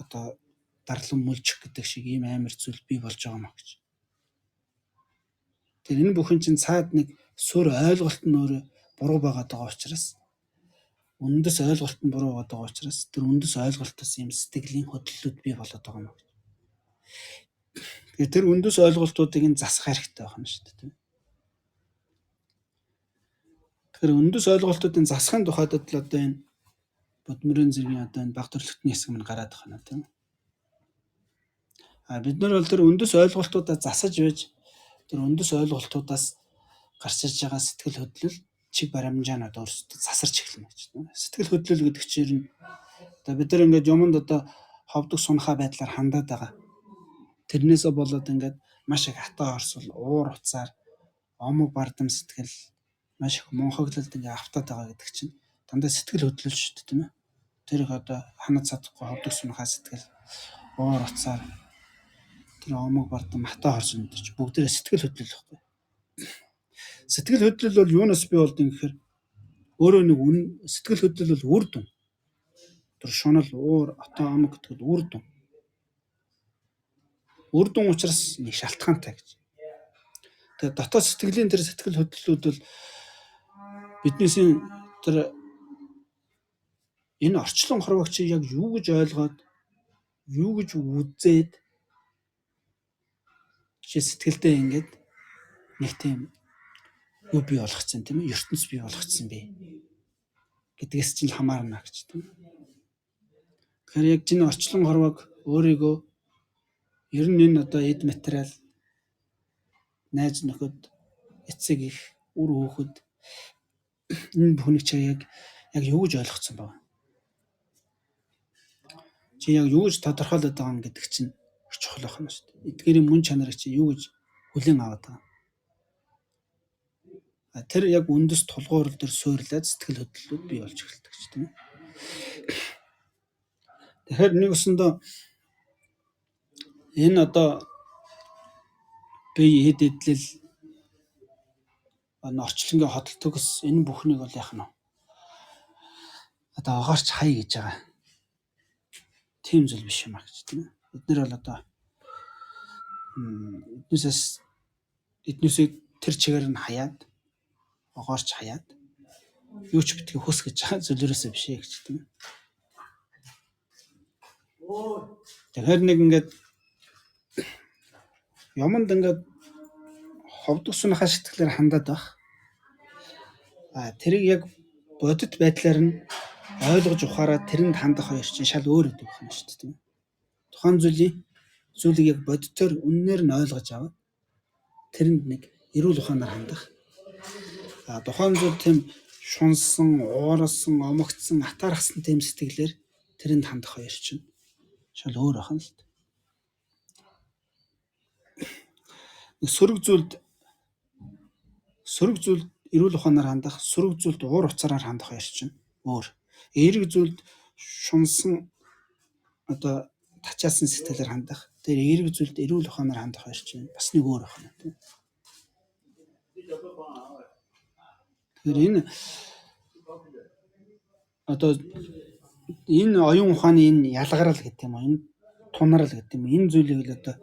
одоо дарлан мөлжих гэдэг шиг ийм амар зүйл бий болж байгаа маа гэж. Тэр энэ бүхэн чинь цаад нэг суурь ойлголт нь өөрөө буруу байгаад байгаа учраас үндэс ойлголт нь буруу байгаад байгаа учраас тэр үндэс ойлголтоос ийм сэтгэлийн хөдлөлүүд бий болоод байгаа маа гэж. Тэгэхээр тэр үндэс ойлголтуудыг нь засах хэрэгтэй байна шүү дээ тийм. Тэгэхээр үндэс ойлголтуудын засахын тухайд л одоо энэ бодмөрийн зэргийн одоо энэ баг төрөлхтний хэсэг мань гараад байна тийм. Бид нар бол тэр үндэс ойлголтуудаа засаж байж тэр үндэс ойлголтуудаас гарч ирж байгаа сэтгэл хөдлөл чиг баримжаанууд өөрсдөө засарч эхэлнэ гэж тийм. Сэтгэл хөдлөл гэдэг чинь одоо бид нар ингээд юмд одоо ховдог сунхаа байдлаар хандаад байгаа. Тэрнээсээ болоод ингээд маш их хатаа орсол уур уцаар омог бардам сэтгэл маш их монхоглолд ингээ автаад байгаа гэдэг чинь дандаа сэтгэл хөдлөл шүү дээ тийм ээ. Тэр их одоо ханаж чадахгүй ховдог сунхаа сэтгэл уур уцаар тэр омог бардам хатаа хорсон гэдэг чинь бүгдээ сэтгэл хөдлөл байхгүй. Сэтгэл хөдлөл бол юунаас бий болдгийг гэхээр өөрөө нэг сэтгэл хөдлөл бол үр дүн. Тэр шунал уур хатаа омог гэдэг үр дүн. Үр дүн учраас нэг шалтгаантай гэж. Тэгээ дотоод сэтгэлийн тэр сэтгэл хөдлөлүүд бол биднээсийн тэр энэ орчлон хорвогч яг юу гэж ойлгоод юу гэж үзээд чи сэтгэлдээ ингээд нэг тийм юу бий болгоцсон тийм ээ ертөнц бий болгоцсон бэ гэдгээс чинь хамаарна гэж тийм. Тэгэхээр яг чинь орчлон хорвог өөрийгөө ер нь энэ одоо эд материал найз нөхөд эцэг их үр хүүхэд энэ бүхнийг чи яг юу гэж ойлгоцсон байна. Чи яг юу гэж тодорхойлоод байгаа юм гэдэг чинь их чухал байна шүү дээ. Эдгээрийн мөн чанарыг чи юу гэж хүлээн аваад байгаа. Тэр яг үндэс тулгуур дээр суйрлаад сэтгэл хөдлөлүүд бий болж эхэлдэг ч тийм ээ. Тэгэхээр нэг өсөндөө Энэ одоо бие хэд эдлэл орчлонгийн хотол төгс энэ бүхнийг бол яах нь одоо агаарч хай гэж байгаа. Тийм зүйл биш юм а гэж тийм ээ. Бид нэр бол одоо эднээсээ тэр чигээр нь хаяад агаарч хаяад юу ч битгий хүс гэж байгаа зүйлээрээсээ биш ээ гэж тийм ээ. Тэгэхээр нэг ингээд юмд ингээд ховдгосныхаа сэтгэлээр хандаад байх. Тэрийг яг бодит байдлаар нь ойлгож ухаараад тэрэнд хандах хоёр чинь шал өөр гэдэг байна шүү дээ тийм ээ. Тухайн зүйлийг яг бодитоор үннээр нь ойлгож аваад тэрэнд нэг эрүүл ухаанаар хандах. Тухайн зүйл тийм шунсан, ууралсан, омогцсон, атаархсан тийм сэтгэлээр тэрэнд хандах хоёр чинь шал өөр ахна л дээ. Нэг сөрөг зүйлд эрүүл ухаанаар хандах, сөрөг зүйлд уур уцаараар хандах хоёр чинь өөр. Эерэг зүйлд шунсан одоо тачаасан сэтгэлээр хандах, тэр эерэг зүйлд эрүүл ухаанаар хандах хоёр чинь бас нэг өөр ахна тийм. Тэгэхээр энэ одоо энэ оюун ухааны энэ ялгарал гэдэг юм уу, энэ тунарал гэдэг юм. Энэ зүйлийг л одоо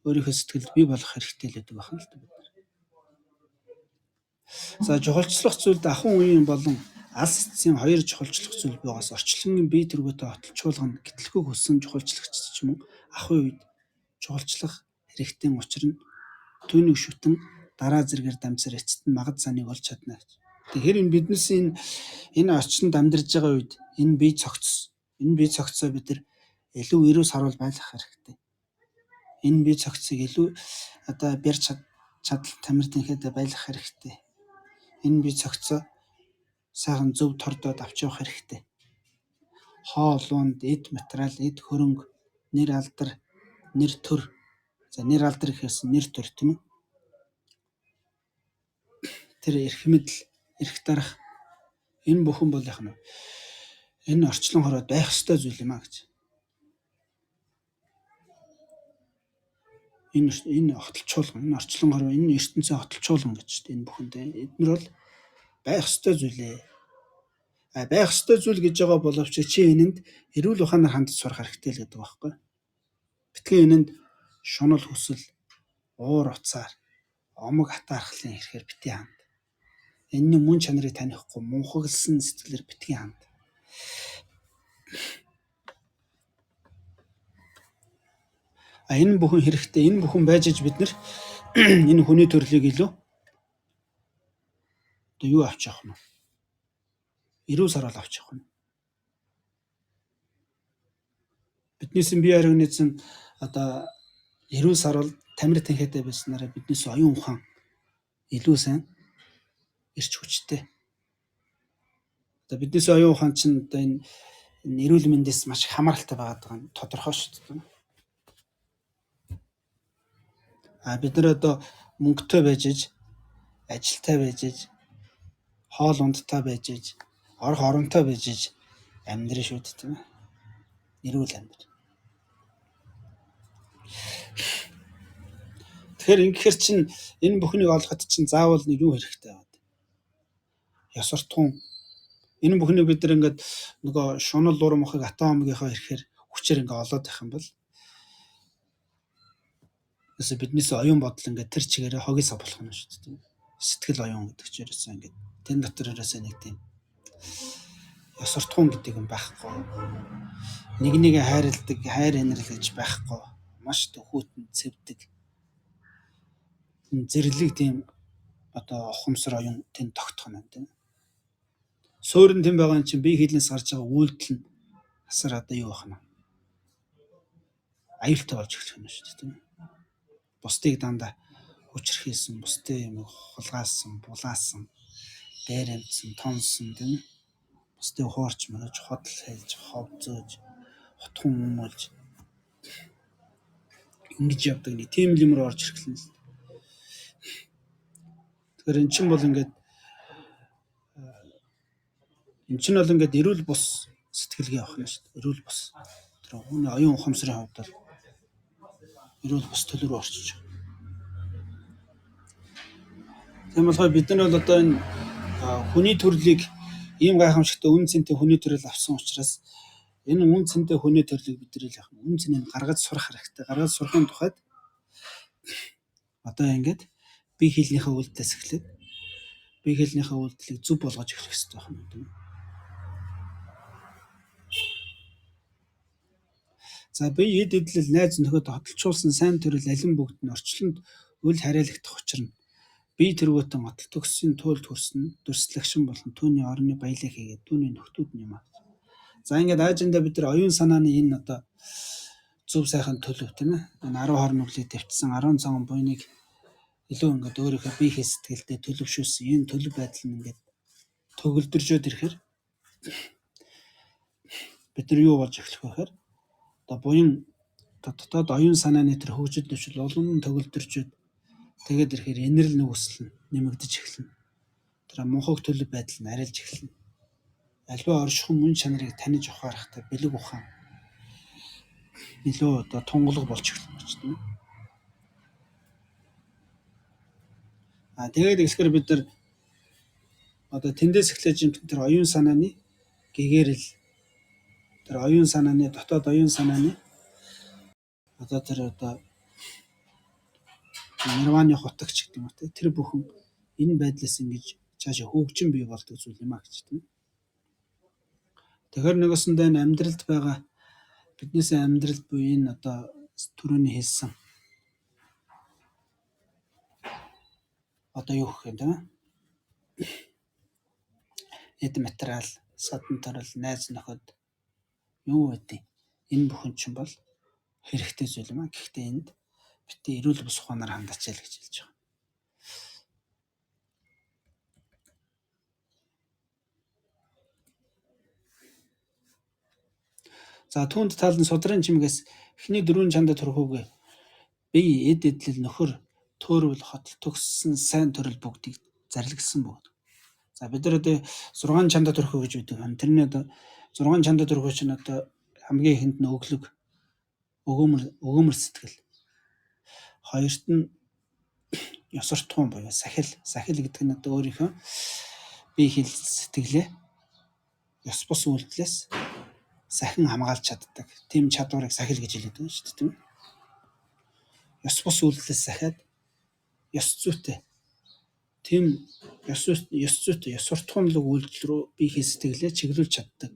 өөрийнхөө сэтгэлд бий болгох хэрэгтэй л гэдэг байна л да бид нар. За жохолчлох зүйлд ахуйн үеийн болон алс эцсийн хоёр жохолчлох зүйл байгаас орчлонгийн бие төргөтэй хотолцуулганд гэтлэхүү хүссэн жохолчлагч ч юм уу ахуйн үед жохолчлох хэрэгтэй учир нь түүнийг шүтэн дараа зэргээр дамжсаар эцэст нь магад саныг олж чадна гэж. Тэгэхээр энэ биднээс энэ орчинд амьдарч байгаа үед энэ бие цогцсоо бид нар илүү эрүүл сарвал байлгах хэрэгтэй. Энэ бие цогцсыг илүү одоо барь чадал тамир тэнхээдээ байлгах хэрэгтэй. Энэ бие цогцсоо сайхан зөв тордоод авч явах хэрэгтэй. Хоол унд, эд материал, эд хөрөнгө, нэр алдар, нэр төр. За нэр алдар гэхээс нэр төр тийм ээ. Тэр эрх мэдэл, эрх дарах энэ бүхэн бол яах нь энэ орчлон хороод байх ёстой зүйл юм а гэж. Энэ хотолчуулган, энэ орчлон хороо, энэ ертөнцийн хотолчуулган гэж энэ бүхэндээ эдгээр бол байх ёстой зүйлээ. Байх ёстой зүйл гэж байгаа боловч чи энэнд эрүүл ухаанаар хандаж сурах хэрэгтэй л гэдэг байхгүй. Битгий энэнд шунал хүсэл, уур уцаар, омог атаархлын хэрхээр битгий ханд. Энэний мөн чанарыг танихгүй мунхагласан сэтгэлээр битгий ханд. Энэ бүхэн хэрэгтэй, энэ бүхэн байж иж бид нар энэ хүний төрлийг илүү одоо юу авч явах нь? Эрүүл сарвал авч явах нь. Биднээс бие организм одоо эрүүл сарвал тамир тэнхээтэй байснараа биднээс оюун ухаан илүү сайн ирч хүчтэй. Одоо биднээс оюун ухаан чинь одоо энэ эрүүл мэндээс маш их хамааралтай байгаа нь тодорхой шүү дээ. Бид нар одоо мөнгөтэй байж иж, ажилтай байж иж, хоол ундтай байж иж, орох оронтой байж иж амьдрын шүү дээ тийм ээ. Эрүүл амьдр. Тэгэхээр ингэхэр чинь энэ бүхнийг олоход чинь заавал нэг юу хэрэгтэй байна. Ёсортгон. Энэ бүхнийг бид нар ингээд нөгөө шунал ур мохыг атомгийнхаа ирэхээр хүчээр ингээд олоод байх юм бол эсвэл биднээс оюун бодол ингээд тэр чигээрээ хогисоо болох юм шүү дээ. Сэтгэл оюун гэдэг ч ерөөсөө ингээд тэн дотор ерөөсөө нэг тийм ёсортгон гэдэг юм байхгүй. Нэг нэгэ хайрладаг, хайр инэрл гэж байхгүй. Маш төхөөрөмж цэвдэг. Зэрлэг тийм одоо ухамсар оюун тэнд тогтох нь тийм. Суурин тэм байгаа юм чинь бие хилнээс гарч байгаа үйлдэл нь асар одоо юу бахна. Аюултай болж эхлэх юм шүү дээ тийм. Бусдыг дандаа хүчрхийлсэн, бусдын юм хулгаасан, булаасан, дээрэмдсэн, тонсон тийм. Бусдыг хуурч мөрөж, хотл хэлж, хов зөөж, утхан өмөлж ингэж явдаг нэг тийм юм руу орж ирэхлэн. Тэгэхээр эн чинь бол ингээд эрүүл бус сэтгэлгээ авах юм шүү дээ. Эрүүл бус. Тэр хүний оюун ухамсарын хувьд бол Эрүүл бус төлөв рүү орчиж байгаа. Тийм болохоор бид нар бол одоо энэ хүний төрлийг ийм гайхамшигтай үн цэнтэй хүний төрөл авсан учраас энэ үн цэнтэй хүний төрлийг бид нар яг үн цэнийг гаргаж сурах хэрэгтэй. Гаргаж сурахын тухайд одоо ингээд бие хийлнийхээ үйлдэлээс эхлээд бие хийлнийхээ үйлдэлийг зөв болгож эхлэх хэрэгтэй байна тийм. За бие эд эдлэл найз нөхөд хотолцуулсан сайн төрөл алин бүгд нь орчлонд үл хариалагдах учир нь бие тэргүүтэн отол төгссөн туйлд хүрсэн дүрслэгшин болон түүний орны баялаг хийгээд түүний нөхдүүд юм аа. За ингээд аажиндаа бид нар оюун санааны энэ одоо зөв сайхан төлөв тийм ээ. Энэ 10 хорн нүглийг дэвтсэн 10 цагаан буйныг илүү ингээд өөрийнхөө бие хээ сэтгэлдээ төлөвшүүлсэн энэ төлөв байдал нь ингээд төгөлдржөөд ирэхээр бид нар юу болж эхлэх вэ гэхээр одоо буян дотоод оюун санааны тэр хөгжил төвшил улам төгөлдржөөд тэгээд ирэхээр инэрл нүгсэл нэмэгдэж эхэлнэ. Тэр мунхаг төлөв байдал нь арилж эхэлнэ. Альва оршихуй мөн чанарыг таних ухаарахтай бэлэг ухаан илүү одоо тунгалаг болж эхэлнэ гэж тийм. Тэгээд ихлэхээр бид нар одоо тэндээс эхлэж тэр оюун санааны гэгэрэл тэр оюун санааны дотоод оюун санааны одоо тэр одоо нирваны хутагч гэдэг юм уу тэр бүхэн энэ байдлаас ингэж цаашаа хөгжин бий болдог зүйл юм а гэж тийм. Тэгэхээр нэгсэндээ энэ амьдралд байгаа биднээс амьдрал буюу энэ одоо түрүүний хэлсэн одоо юу гэх юм тийм. Эд материал, садан тарал, найз нөхөд юу гэдэг энэ бүхэн чинь бол хэрэгтэй зүйл юм а. Гэхдээ энд битээ эрүүл бус ухаанаар хандаач ял гэж хэлж байгаа. За түүнд таалан судрын чимгээс эхний 4 чандад төрөхөөгүй бие эд эдлэл нөхөр төөрөл хотол төгссөн сайн төрөл бүгдийг зарлагсан бөгөөд. За бид нар одоо 6 чандад төрөхөө гэж үүдэг. Тэрний одоо 6 чандад төрөхөө чинь одоо хамгийн ихэнд нь өглөг өгөөмөр сэтгэл. Хоёрт нь ёсортхон буюу сахил гэдэг нь одоо өөрийнхөө бие хэл сэтгэлээ ёс бус үйлдэлээс сахин хамгаалж чаддаг. Тим чадварыг сахил гэж хэлээд байна шүү дээ тийм. Ёс бус үйлдэлээс сахиад ёс зүйтэй. Тим ёс зүйтэй ёсортхонлог үйлдэл рүү бие хэл сэтгэлээ чиглүүлж чаддаг.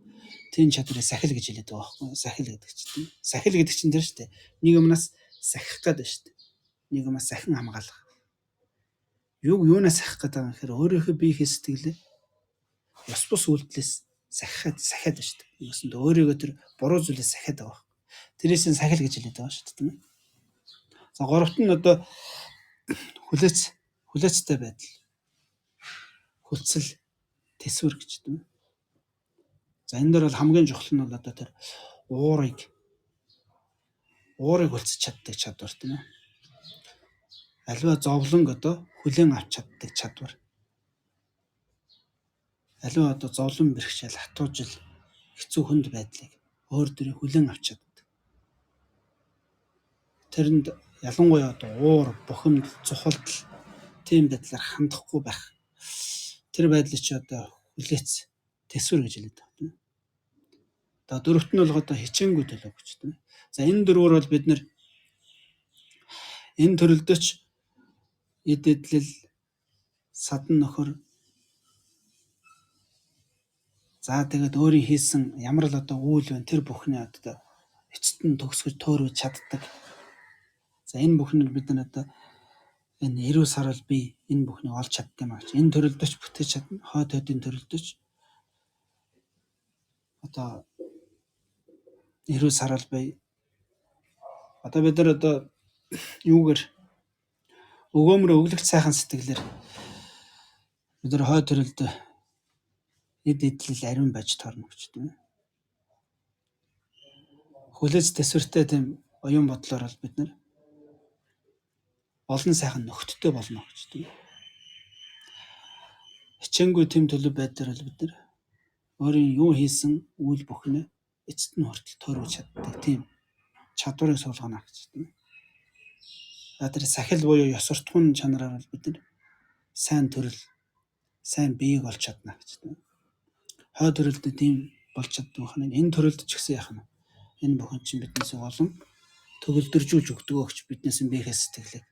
Тим чадварыг сахил гэж хэлээд байгаа байхгүй. Сахил гэдэг чинь. Сахил гэдэг чинь тэр шүү дээ. Нэг юмнаас сахих гэдэг шүү дээ. Нэг юмас сахин хамгаалах. Юунаас сахих гэдэг юм гэхээр өөрийнхөө бие хэл сэтгэлээ ёс бус үйлдэлээс сахиад байна шүү дээ. Юусанд өөрийгөө тэр буруу зүйлээс сахиад байгаа. Тэрээс нь сахил гэж хэлээд байгаа шүү дээ. За гуравт нь одоо хүлээцтэй байдал. Хүлцэл тэсвэр гэж тийм. За энэ дээр бол хамгийн чухал нь бол одоо тэр уурыг хүлцэж чаддаг чадвар тийм ээ. Аливаа зовлонг одоо хүлээн авч чаддаг чадвар. Аливаа одоо зовлон бэрхшээл хатуужил хэцүү хүнд байдлыг өөр дөрөө хүлээн авч чаддаг. Тэрэнд ялангуяа одоо уур, бухимдал, цухалдал тийм байдлаар хандахгүй байх. Тэр байдлыг чи одоо хүлээц тэсвэр гэж хэлээд байна. Одоо дөрөвт нь бол одоо хичээнгүй төлөв гэж тийм. За энэ дөрвөр бол бид нэр энэ төрөлдөч эд эдлэл садан нөхөр за тэгээд өөрийн хийсэн ямар л одоо үйл байна тэр бүхний одоо эцэст нь төгсгөж төөрөж чаддаг. За энэ бүхнийг бид нар одоо энэ 90 сарал би энэ бүхнийг олж чаддаг юм аа. Энэ төрөлдөч бүтээж чадна. Хойд хойдын төрөлдөч одоо 90 сарал бай. Одоо бид нар одоо юугээр өгөөмөр өглөгч сайхан сэтгэлээр бид нар хойд төрөлд эд эдлэл ариун байж торно гэж тийм. Хүлээж тэсвэртэй тийм оюун бодлоор бол бид нар олон сайхан нөхдөдтэй болно гэж тийм. Хичээнгүй тэм төлөв байдлаар бол бид нар өөрийн юу хийсэн үйл бүхнээ эцэст нь хүртэл тойрож чаддаг тийм чадварыг суулгана гэж тийм. Тэр сахил буюу ёс суртахуун чанараар бол бид нар сайн төрөл, сайн биеийг олж чадна гэж тийм. Хой төрөлд тийм болж чаддаг байна. Энэ төрөлд ч гэсэн яах нь. Энэ бүхэн чинь биднээс олон төгөлдржүүлж өгдөг өгч биднээс биеийн сэтгэлийг.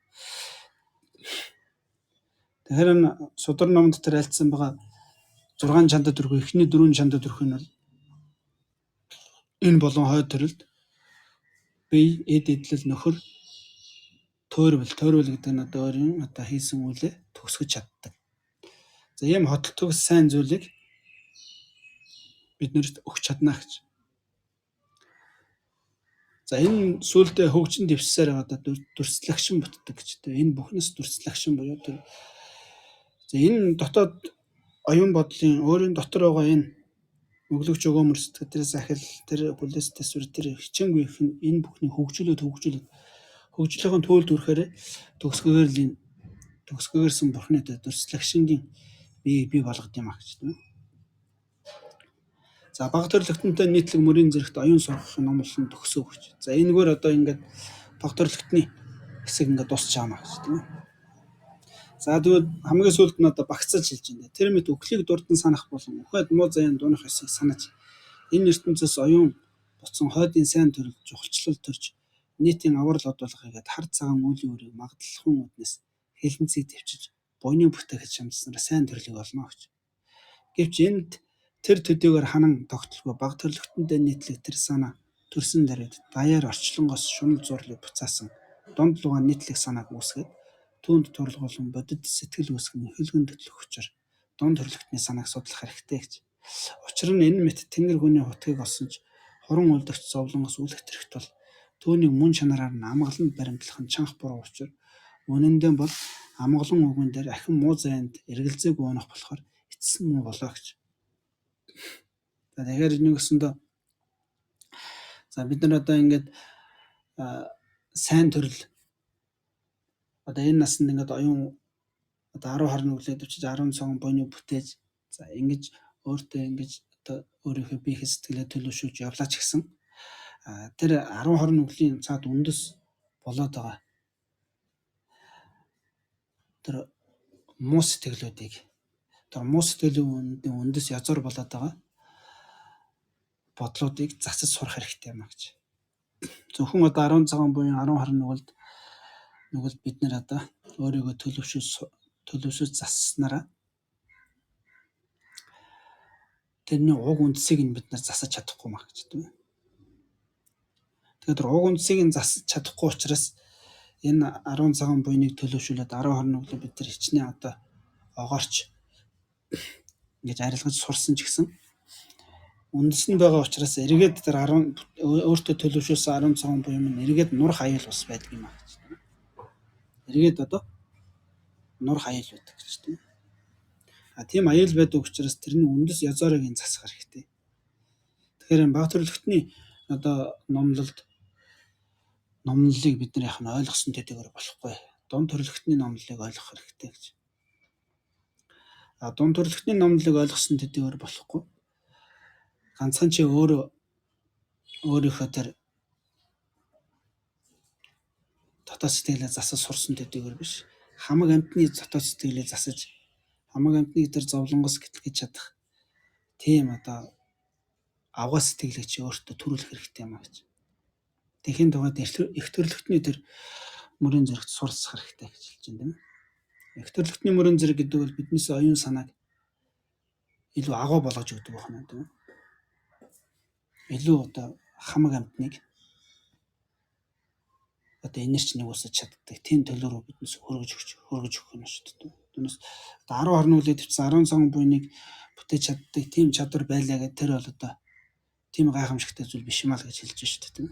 Тэгэхээр энэ судар номд тэр альцсан байгаа 6 чандад төрхөө эхний 4 чандад төрөх нь бол энэ болон хой төрөлд бие, эд эдлэл, нөхөр, тойрвол гэдэг нь одоо өөрийн одоо хийсэн үйлээ төгсгөж чаддаг. За ийм хотол төгс сайн зүйлийг биднэрт өгч чадна гэж. За энэ сүултээ хөгжин дэвсээр одоо дүрслэгшин бүтдэг гэж. Энэ бүхнээс дүрслэгшин буюу тэр. За энэ дотоод оюун бодлын өөрийн дотор байгаа энэ өглөгч өгөөмөр сэтгэл, тэр сахил, тэр бүлэс төсвөр, тэр хичээнгүй их энэ бүхний хөгжлөхийн төлд үрэхээр төгсгөөрсөн бурхны дүрслэгшингийн бий болгод юм а гэж. За бага төрлөختөнтэй нийтлэг мөрийн зэрэгт оюун сурах номлон төгсөө гэж. За энэгээр одоо ингээд бага төрлөختний хэсэг ингээд дуусч байгаа гэж тийм. За тэгвэл хамгийн сүүлд нь одоо багцаж хэлж байна. Тэр мэт үхлийг дурдан санах болон ухаад муу заяан дуунах хэсгийг санаж энэ ертөнцөөс оюун буцсан хойдын сайн төрөл жухалчлал төрж нийтийн аврал одуулахыг хар цагаан үеийн үрийг магадлалхан үднэс хэлэнцгийг төвчж буйны бүтээгч шамдсанаар сайн төрлийг олно гэж. Гэвч энд тэр төдийгээр ханан тогтолгүй бага төрлөختөндөө нийтлэг тэр санаа төрсөн даруйд даяар орчлонгоос шунал зурлыг буцаасан донд лугаан нийтлэг санааг үүсгээд түүнд туралгуулсан бодит сэтгэл үүсгэн хөлгөн төтлөх учир донд төрлөختний санааг судлах хэрэгтэй гэж. Учир нь энэ мэт тэнгэр хүний хутгийг олсон ч хорон үлдэгч зовлонгоос үл хэтрэгт бол түүнийг мөн чанараар нь амгалан баримтлах нь чанх буруу учир үнэндээ бол амгалан үгэн дээр ахин муу зайд эргэлзээг уунах болохоор эцсэн муу болоо гэж. За тэгэхээр нэг өсөндөө за бид нар одоо ингээд сайн төрөл одоо энэ насанд ингээд оюун одоо 10 20 нүглээд өчиж 10 цагаан буйны бүтээж за ингэж өөртөө ингэж одоо өөрийнхөө бие сэтгэлээ төлөвшүүлж явлаа ч гэсэн тэр 10 20 нүглийн цаад үндэс болоод байгаа тэр муу сэтгэлүүдийг тэр муу сэтгэлийн үндэс язуур болоод байгаа бодлуудыг засаж сурах хэрэгтэй юм а гэж. Зөвхөн одоо 10 цагаан буюу 10 20 нүгэлд бид нэр одоо өөрийгөө төлөвшөж засснараа тэрний уг үндсийг нь бид нар засаж чадахгүй маа гэж тийм. Тэгэхээр уг үндсийг нь засаж чадахгүй учраас энэ 10 цагаан буйныг төлөвшүүлээд 10 20 нүглийг бид нар хичнээн одоо огоорч ингэж арилгаж сурсан ч гэсэн үндэс нь байгаа учраас эргээд тэр 10 өөртөө төлөвшүүлсэн 10 цагаан буй юм эргээд нурах аюул бас байдаг юм а гэж. Эргээд одоо нурах аюул байдаг гэж тийм. Тийм аюул байдаг учраас тэрний үндэс язоорыг нь засах хэрэгтэй. Тэгэхээр бага төрлөختний одоо номлолыг бид нар яах нь ойлгосон төдийгээр болохгүй. Дунд төрлөختний номлолыг ойлгох хэрэгтэй гэж. Дунд төрлөختний номлолыг ойлгосон төдийгээр болохгүй. Ганцхан чи өөрийнхөө тэр дотоод сэтгэлээ засаж сурсан төдийгээр биш. Хамаг амьтны дотоод сэтгэлээ засаж хамаг амьтныг тэр зовлонгоос гэтлгэж чадах тийм одоо авгаа сэтгэлийг чи өөртөө төрүүлэх хэрэгтэй юм а гэж. Тэхийн тугаад их төрлөختний тэр мөрийн зэрэгт суралцах хэрэгтэй гэж хэлж байна тийм ээ. Их төрлөختний мөрийн зэрэг гэдэг бол биднээс оюун санааг илүү агуу болгож өгдөг байна тийм ээ. Илүү одоо хамаг амьтныг одоо энерч нэгүсэж чаддаг тийм төлөв рүү биднээс хөргөж өгөх юм шүү дээ. Түүнээс 10 20 нүглээд ивчсэн 10 цагаан буйныг бүтээж чаддаг тийм чадвар байлаа гэдэг тэр бол одоо тийм гайхамшигтай зүйл биш юм аа гэж хэлж байна шүү дээ тийм.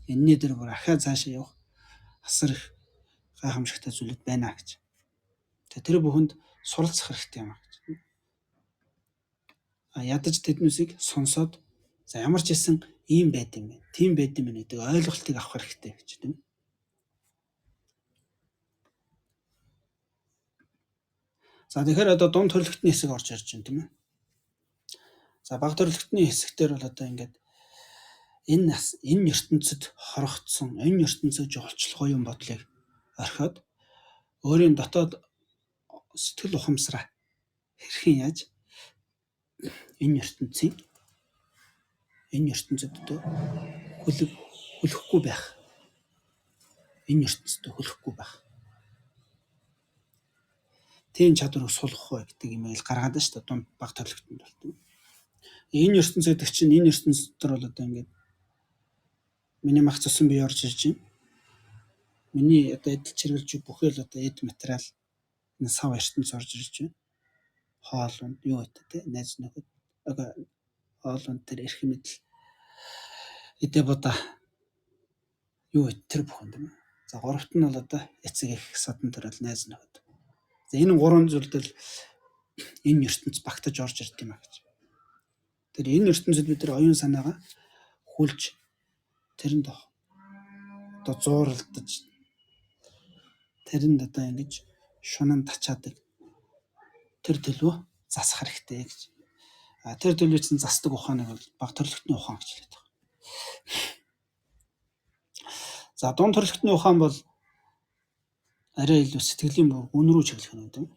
Энэний дээр бүр ахаа цаашаа явах асар их гайхамшигтай зүйлүүд байна гэж. Тэр бүхэнд суралцах хэрэгтэй юм аа гэж. Ядаж тэднүүсийг сонсоод за ямар ч хэлсэн ийм байд юм бэ. Тийм байд юм гэдэг ойлголтыг авах хэрэгтэй гэж тийм. За тэгэхээр одоо дунд төрлөختний хэсэг орж ирж байна тийм ээ. За бага төрлөختний хэсэгтэр бол одоо ингээд энэ ертөнцид хорогдсон, энэ ертөнцөд жолчлох юм бодлыг орхиод өөрийн дотоод сэтгэл ухамсараа хэрхэн яаж энэ ертөнцид одоо хүлэхгүй байх. Энэ ертөнцид хүлэхгүй байх. Тийм чадварыг сулгах бай гэдэг имэйл гаргаад байна шүү дээ. Дунд баг төрлөختөнд болтон. Энэ ертөнц гэдэг чинь энэ ертөнц дотор бол одоо ингээд миний мах цусан бие орж ирж байна. Миний одоо эдэлж хэрэглэж бүхэл одоо эд материал энэ сав ертөнц орж ирж байна. Хоол унд юу гэдэг те найз нөхөд хоол унд тэр эрх мэдэл эдэ бода юу гэдэг тэр бүхэн юм. За гуравт нь бол одоо эцэг их садан төрөл найз нөхөд. За энэ гурван зүйлдэл энэ ертөнц багтаж орж ирд юм а гэж. Тэр энэ ертөнцид бид нар оюун санаагаа хүлж тэрэнд одоо зууралдаж тэрэнд одоо ингэж шунан тачаадаг тэр төлөө засах хэрэгтэй гэж. Тэр төлөө чинь засдаг ухааныг бол баг төрлөختний ухаан гэж хэлдэг. За дунд төрлөختний ухаан бол арай илүү сэтгэлийн үн рүү чиглэх юм гэдэг.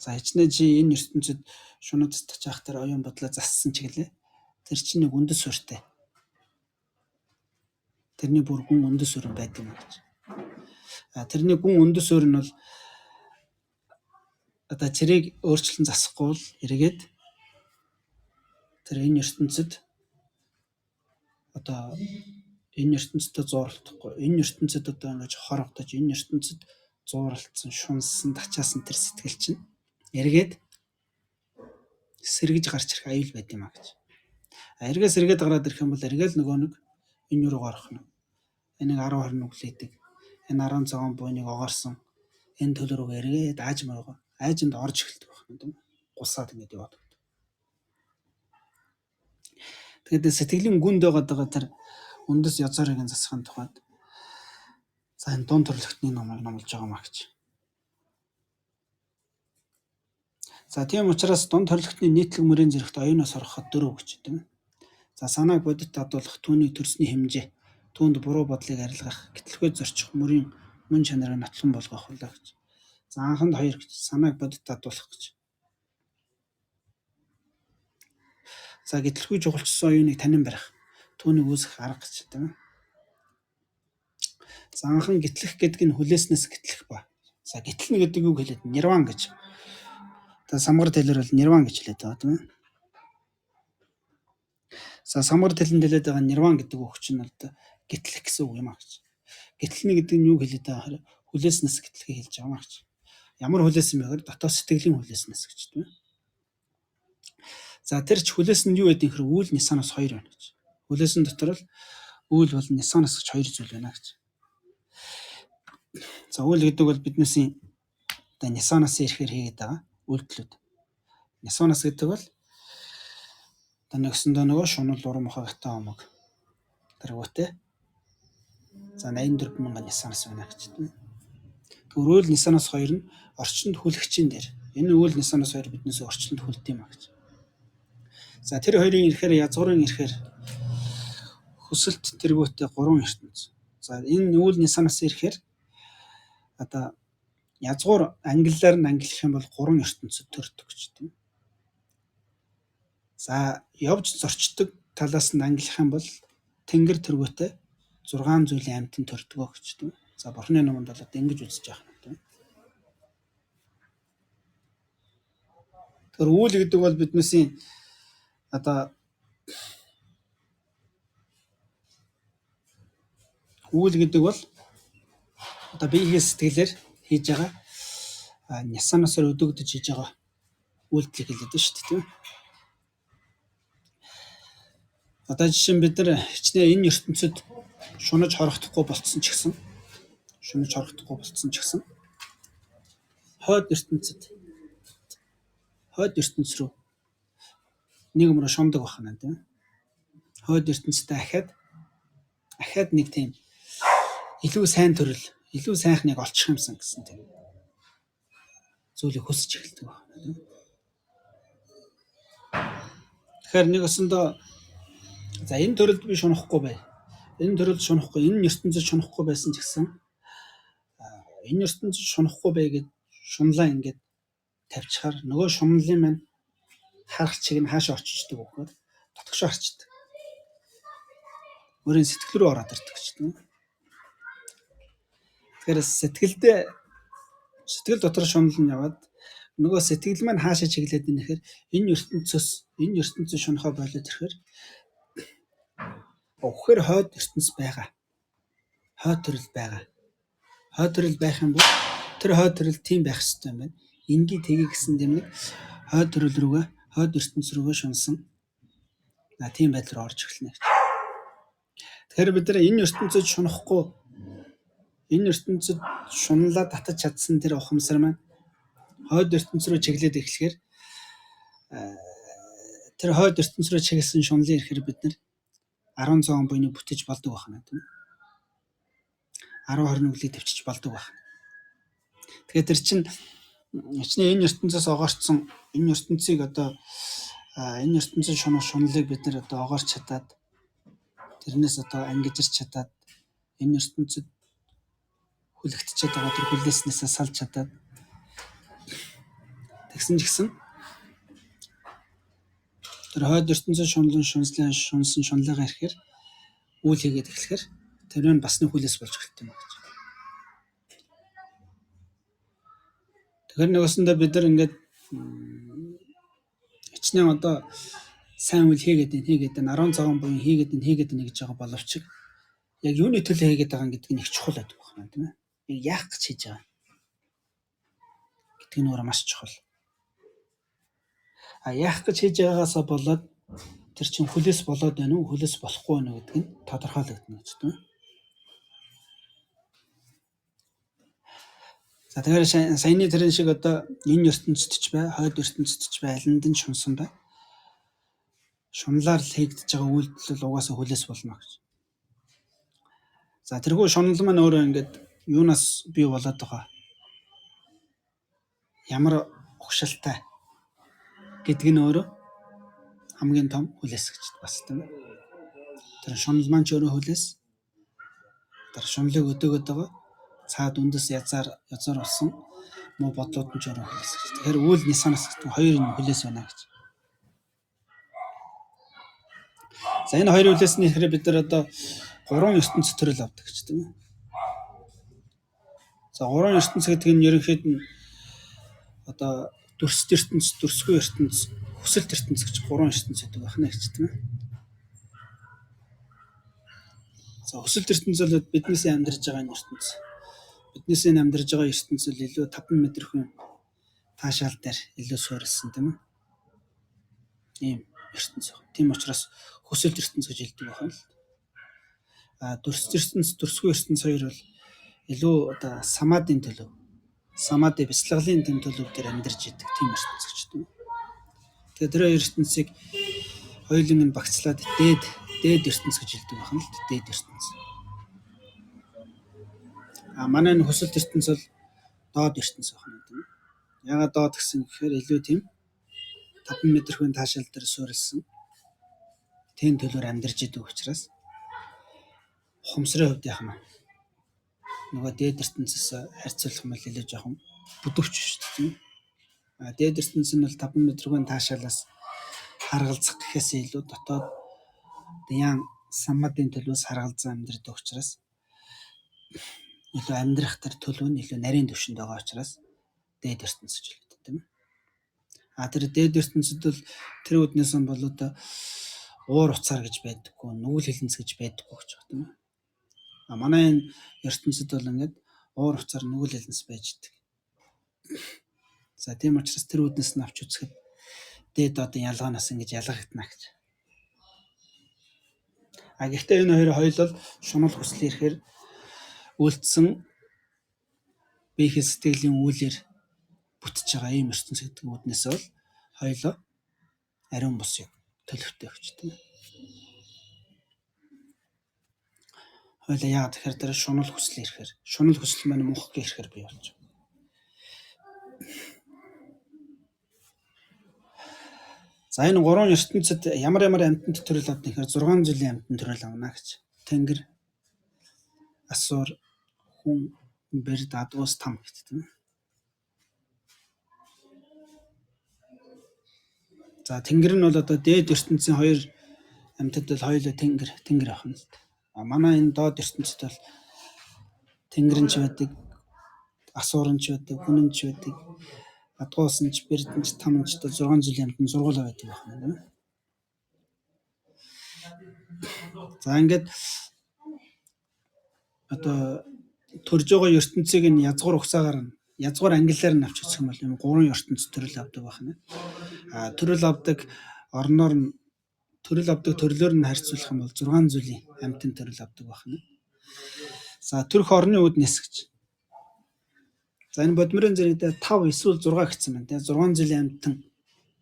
За хичнээн чи энэ ертөнцид шунад тачаах тэр оюун бодлоо зассан чиглээ. Тэр чинь нэг үндэс суурьтай. Тэрний бүр гүн үндэс суурь байдаг юм гэж. Тэрний гүн үндэс суурь нь бол одоо чирийг өөрчлөн засахгүй бол эргээд тэр энэ ертөнцид одоо энэ ертөнцид зууралдахгүй. Энэ ертөнцид одоо ингэж хорогдож энэ ертөнцид зууралдсан, шунсан, тачаасан тэр сэтгэл чинь эргээд сэргэж гарч ирэх аюул байд юм а гэж. Эргээд сэргээд гараад ирэх юм бол эргээд нөгөө нэг энэ рүү гарах нь. Энийг 10 20 нүглээдэг. Энэ 10 цагаан буйныг огоорсон. Энэ төлөв рүү эргээд аажинд орж эхэлдэг байна. Гусаад ингэж яваад. Тэгээд сэтгэлийн гүнд байгаа тэр үндэс язаарыг засахын тухайд за энэ дунд төрлөختний номыг номлож байгаа маа гэж. За тийм учраас дунд төрлөختний нийтлэг мөрийн зэрэгт оюунаас ороход 4 гэж байна. За санааг бодит хадуулах, түүний төрсний хэмжээ, түүнд буруу бодлыг арилгах, гэтлэхүйд зорчих, мөрийн мөн чанарыг нотлон болгох hulаа гэж. За анханд 2 гэж санааг бодит хадуулах гэж. За гэтлэхүй чухалчсан оюуныг танин барих, түүнийг үүсгэх арга гэж байна. За анхан гэтлэх гэдэг нь хүлээснээс гэтлэх ба. За гэтлэнэ гэдэг үг хэлээд нирван гэж. За самгар тэлэр бол нирван гэж хэлээд байгаа тийм ээ. За самгар тэлэнд хэлээд байгаа нирван гэдэг үг чинь бол гэтлэх гэсэн үг юм а гэж. Гэтлэнэ гэдэг нь юу хэлээд байгаа хэрэг хүлээснээс гэтлэхийг хэлж байгаа юм а гэж. Ямар хүлээсэн бэ гэхээр дотоод сэтгэлийн хүлээснээс гэж тийм ээ. За тэр ч хүлээсэн нь юу гэдэг хэрэг үйл нисанаас 2 байна гэж. Хүлээсэн дотор л үйл бол нисанаас гэж 2 зүйл байна гэж. За үйл гэдэг бол биднээс одоо нисанаас ирэхээр хийгээд байгаа үйлдэлүүд. Нисанаас гэдэг бол одоо нэгсэндээ нөгөө шунал урам ухагтай омог тэргүүтээ за 84 мянган нисанаас байна гэж тийм. Тэгвэл үйл нисанаас 2 нь орчинд хүлэгчийн дээр. Энэ үйл нисанаас 2 биднээс орчинд хүлдэв юм а гэж. За тэр хоёрын ирэхээр язгуурын ирэхээр хүсэлт тэргүүтээ 3 ертөнц. За энэ үйл нисанаас ирэхээр одоо язгуур англиар нь ангилах юм бол 3 ертөнцөд төрдөг гэж тийм. За явж зорчдог талаас нь ангилах юм бол тэнгэр тэргүүтээ 6 зүйлийн амьтан төрдөг гэж тийм. За бурхны номонд бол одоо ингэж үзэж байгаа юм тийм. Тэр үйл гэдэг бол биднээс одоо үйл гэдэг бол одоо биеийн сэтгэлээр хийж байгаа нисанаас өдөгдөж хийж байгаа үйлдэлийг хэлээд байна шүү дээ тийм. Одоо жишээ нь бид нар хичнээн энэ ертөнцид шунаж хорогдохгүй болцсон ч гэсэн хойд ертөнц рүү нэг юм руу шундаг байна тийм. Хойд ертөнцтэй ахаад нэг тийм илүү сайн төрөл, илүү сайхныг олчих юмсан гэсэн тийм зүйлийг хүсэж эхэлдэг байна тийм. Тэгэхээр нэг өсөндөө за энэ төрөлд би шунахгүй бай. Энэ төрөлд шунахгүй, энэ ертөнцид шунахгүй байсан ч гэсэн энэ ертөнцид шунахгүй бай гэж шунлаа ингээд тавьчихаар нөгөө шунлын маань харах чиг нь хаашаа очичдөг вэ? Дотгошоо харчдаг. Өөрийн сэтгэл рүү ороод ирдэг ч тийм. Тэгэхээр сэтгэл дотор шунал нь яваад нөгөө сэтгэл маань хаашаа чиглээд байна гэхээр энэ ертөнцөөс шунахаа болоод ирэхээр өгөхөр хойд ертөнц байгаа. Хойд төрөл байгаа. Хойд төрөл байх юм бол тэр хойд төрөл тийм байх хэрэгтэй юм байна. Инги тгий гэсэн дэмнэг хойд төрөл рүүгээ хойд ертөнц рүүгээ шунсан. Тийм байдал руу орж эхэлнэ гэж. Тэгэхээр бид нар энэ ертөнцөд шунахгүй энэ ертөнцөд шунлаа татаж чадсан тэр ухамсар маань хойд ертөнц рүү чиглээд эхлэхээр тэр хойд ертөнц рүү чиглэсэн шунлын ирэхээр бид нар 10 цагаан буйныг бүтэж болдог байна тийм. 10 20 нүглийг төвчж болдог байна. Тэгэхээр тэр чинь хичнээн энэ ертөнцөөс огоорцсон энэ ертөнцийг одоо энэ ертөнцийн шунлыг бид нар одоо огоорч чадаад тэрнээс одоо ангижирч чадаад энэ ертөнцид хүлэгтчихэд байгаа тэр хүлээснээсээ салж чадаад тэгсэн ч гэсэн тэр хойд ертөнцийн шунсан шунлыгаа ирэхээр үйл хийгээд эхлэхээр тэр нь бас нэг хүлээс болж эхэлт юм гэж. Тэгэхээр нэгсэндээ бид нар ингээд хичнээн одоо сайн үйл хийгээд 10 цагаан буюу хийгээд гэж байгаа боловч яг юуны төлөө хийгээд байгаа гэдэг нь их чухал байдаг байна тийм ээ. Яах гэж хийж байгаа гэдэг нь өөрөө маш чухал. Яах гэж хийж байгаагаасаа болоод тэр чинь хүлээс болоод байна уу, хүлээс болохгүй байна уу гэдэг нь тодорхойлогдно гэж тийм ээ. За тэгэхээр саяны тэрэн шиг одоо энэ ертөнцид ч бай, хойд ертөнцид ч бай, алинд нь шунсан бай. Шунлаар л хийгдэж байгаа үйлдэл угаасаа хүлээс болно гэж. За тэрхүү шунал маань өөрөө ингээд юунаас бий болоод байгаа. Ямар ухшилтай гэдэг нь өөрөө хамгийн том хүлээс гэж бас тийм ээ. Тэр шунал маань ч өөрөө хүлээс. Тэр шунлыг өдөөгд байгаа цаад үндэс язаар болсон муу бодлууд нь ч өөрөө хүлээс гэж. Тэгэхээр үйл нисанаас хоёр нь хүлээс байна гэж. За энэ хоёр хүлээсний ихээр бид нар одоо 3 ертөнц төрөл авдаг гэж тийм ээ. За 3 ертөнц гэдэг нь ерөнхийд нь одоо дүрсд ертөнц, дүрсгүй ертөнц, хүсэлт ертөнц гэж 3 ертөнц гэдэг байна гэж тийм ээ. За хүсэлт ертөнц бол биднээс амьдарч байгаа энэ ертөнц. Биднээс амьдарч байгаа ертөнц л илүү 5 метрхэн таашаал дээр илүү суурилсан тийм ээ. Ийм ертөнц. Тийм учраас хүсэлт ертөнц гэж хэлдэг байна л. Дүрсд ертөнц, дүрсгүй ертөнц хоёр бол илүү одоо самадын төлөв. Самади бяцлаглалын тэм төлөв дээр амьдарч идэг тийм ертөнц гэж тийм. Тэгэхээр тэр ертөнцийг хоёулын нь багцлаад дээд ертөнц гэж хэлдэг байна л. Дээд ертөнц. Манай энэ хүсэлт ертөнц бол доод ертөнц байна тийм. Ягаад доод гэсэн гэхээр илүү тийм 5 метрхэн таашаал дээр суурилсан тэн төлөөр амьдарч идэг учраас ухамсарын хувьд яхаа нөгөө дээд ертөнцөөс харьцуулах юм бол илүү жоохон бүдүүч шүү дээ тийм. Дээд ертөнц нь бол 5 метрхэн таашаалаас харгалзах гэхээсээ илүү дотоод ян самадын төлөөс харгалзан амьдардаг учраас илүү амьдрах тэр төлөв нь илүү нарийн түвшинд байгаа учраас дээд ертөнц гэж хэлдэг тийм. Тэр дээд ертөнцид бол тэр үднээс нь бол одоо уур уцаар гэж байдаггүй, нүгэл хилэнц гэж байдаггүй гэж байна тийм. Манай энэ ертөнцид бол ингээд уур уцаар нүгэл хилэнц байж идэг. За тийм учраас тэр үднээс нь авч үзэхэд дээд доодын ялгаанаас ингэж ялгагдана гэж. Гэхдээ энэ хоёр хоёул шунал хүслээр ирэхээр үлдсэн биеийн сэтгэлийн үйлээр бүтэж байгаа ийм ертөнц гэдэг үднээс бол хоёулаа ариун бус юм төлөвтэй өгч тийм. Хоёулаа яагаад тэгэхээр тэр шунал хүслээр ирэхээр шунал хүсэл маань мөнхөг ирэхээр бий болж байна. За энэ 3 ертөнцид ямар амьтанд төрөл авдаг гэхээр 6 жилийн амьтанд төрөл авна гэж. Тэнгэр, асуур, хүн, Бэрд адуус там гэдэг тийм. За тэнгэр нь бол одоо дээд ертөнцийн хоёр амьтад бол хоёулаа тэнгэр ахна л дээ. Манай энэ доод ертөнцид бол тэнгэрэн ч байдаг, асуурын ч байдаг, хүнэн ч байдаг, адгуусан ч, бэрдэн ч, таман ч 6 жилийн амтан зургуулаа байдаг байна тийм. За ингээд одоо төрж байгаа ертөнцийг нь язгуур угсаагаар нь язгуур ангиллаар нь авч үзэх юм бол энэ 3 ертөнц төрөл авдаг байна. Төрөл авдаг орноор нь төрөл авдаг төрлөөр нь харьцуулах юм бол 6 зүйлийн амьтан төрөл авдаг байна. За төрх орны үүднээс гэж. За энэ бодмөрийн зэрэгдээ 5 эсвэл 6 гэсэн байна. Тэгээ 6 жилийн амьтан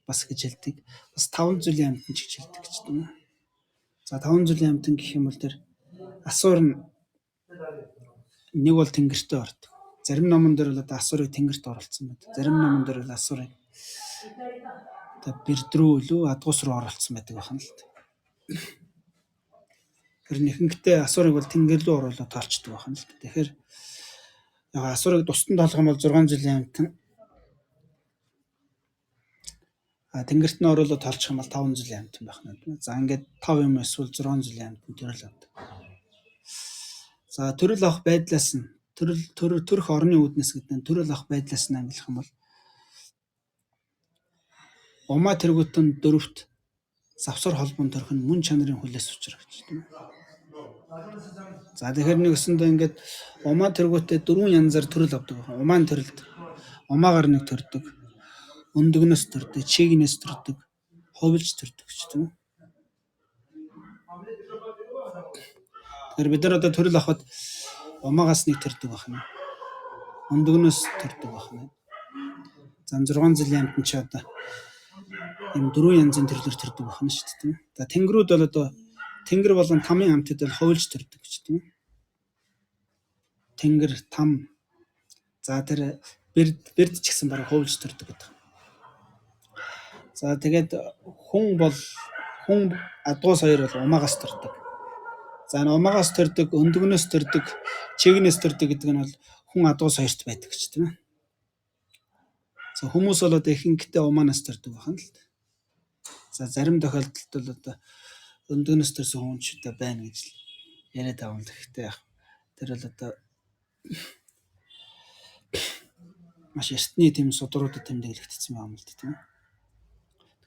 бас гэж хэлдэг. Бас 5 жилийн амьтан ч гэж хэлдэг гэж байна. За 5 жилийн амьтан гэх юм бол тэр асуур нь нэг бол тэнгэртээ ордог. Зарим номон дээр бол одоо асуурыг тэнгэрт оруулсан байдаг. Зарим номон дээр бол асуурыг одоо бэрд рүү илүү адгуус руу оруулсан байдаг байна л дээ. Тэр нэхэнгтэй асуурыг бол тэнгэр рүү оруулаад тоолчдөг байна л дээ. Тэгэхээр асуурыг тусдан тоолох юм бол 6 жилийн амьтан тэнгэрт нь оруулаад тоолчих юм бол 5 жилийн амьтан байх нь. За ингээд 5 юм эсвэл 6 жилийн амьтан төрөл авдаг. За төрөл авах байдлаас нь төрөх орны үүднээс гэдэг нь төрөл авах байдлаас нь ангилах юм бол умаа тэргүүтэн дөрөвт завсар холбоон төрх нь мөн чанарын хүлээс учрах гэж тийм. За тэгэхээр нэгсэндээ ингээд умаа тэргүүтээ 4 янзаар төрөл авдаг. Умаан төрөлд умаагаар нэг төрдөг, өндөгнөөс төрдөг, чигнээс төрдөг, хувилж төрдөг гэж тийм. Тэгэхээр бид нар одоо төрөл авахад умаагаас нэг төрдөг байна. Өндөгнөөс төрдөг байна. За 6 жилийн амьтан ч одоо энэ 4 янзын төрлөөр төрдөг байна шүү дээ тийм. За тэнгэрүүд бол одоо тэнгэр болон тамийн амьтад бол хувилж төрдөг гэж тийм. Тэнгэр, там. За тэр бэрд ч гэсэн бараг хувилж төрдөг гэдэг. За тэгээд хүн адгуус хоёр бол умаагаас төрдөг. За энэ умаагаас төрдөг, өндөгнөөс төрдөг, чигнээс төрдөг гэдэг нь бол хүн адгуус хоёрт байдаг гэж тийм. За хүмүүс бол одоо ихэнхдээ умаанаас төрдөг байна л дээ. За зарим тохиолдолд бол одоо өндөгнөөс төрсөн хүн ч одоо байна гэж яриад авал гэхдээ тэр бол одоо маш эртний тийм судруудад тэмдэглэгдсэн юм л дээ тийм.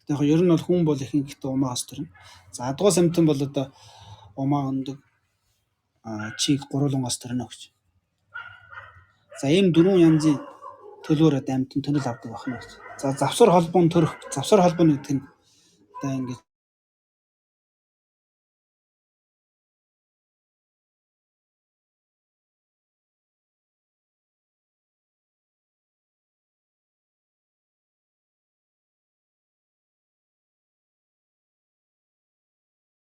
Гэхдээ яг ер нь бол хүн бол ихэнхдээ умаагаас төрнө. За адгуус амьтан бол одоо умаа, өндөг, чиг гурвангаас төрнө гэж. За ийм 4 янзын төлөөр амьтан төрөл авдаг байна гэж. За завсар холбоон төрөх, завсар холбооны гэдэг нь одоо ингэж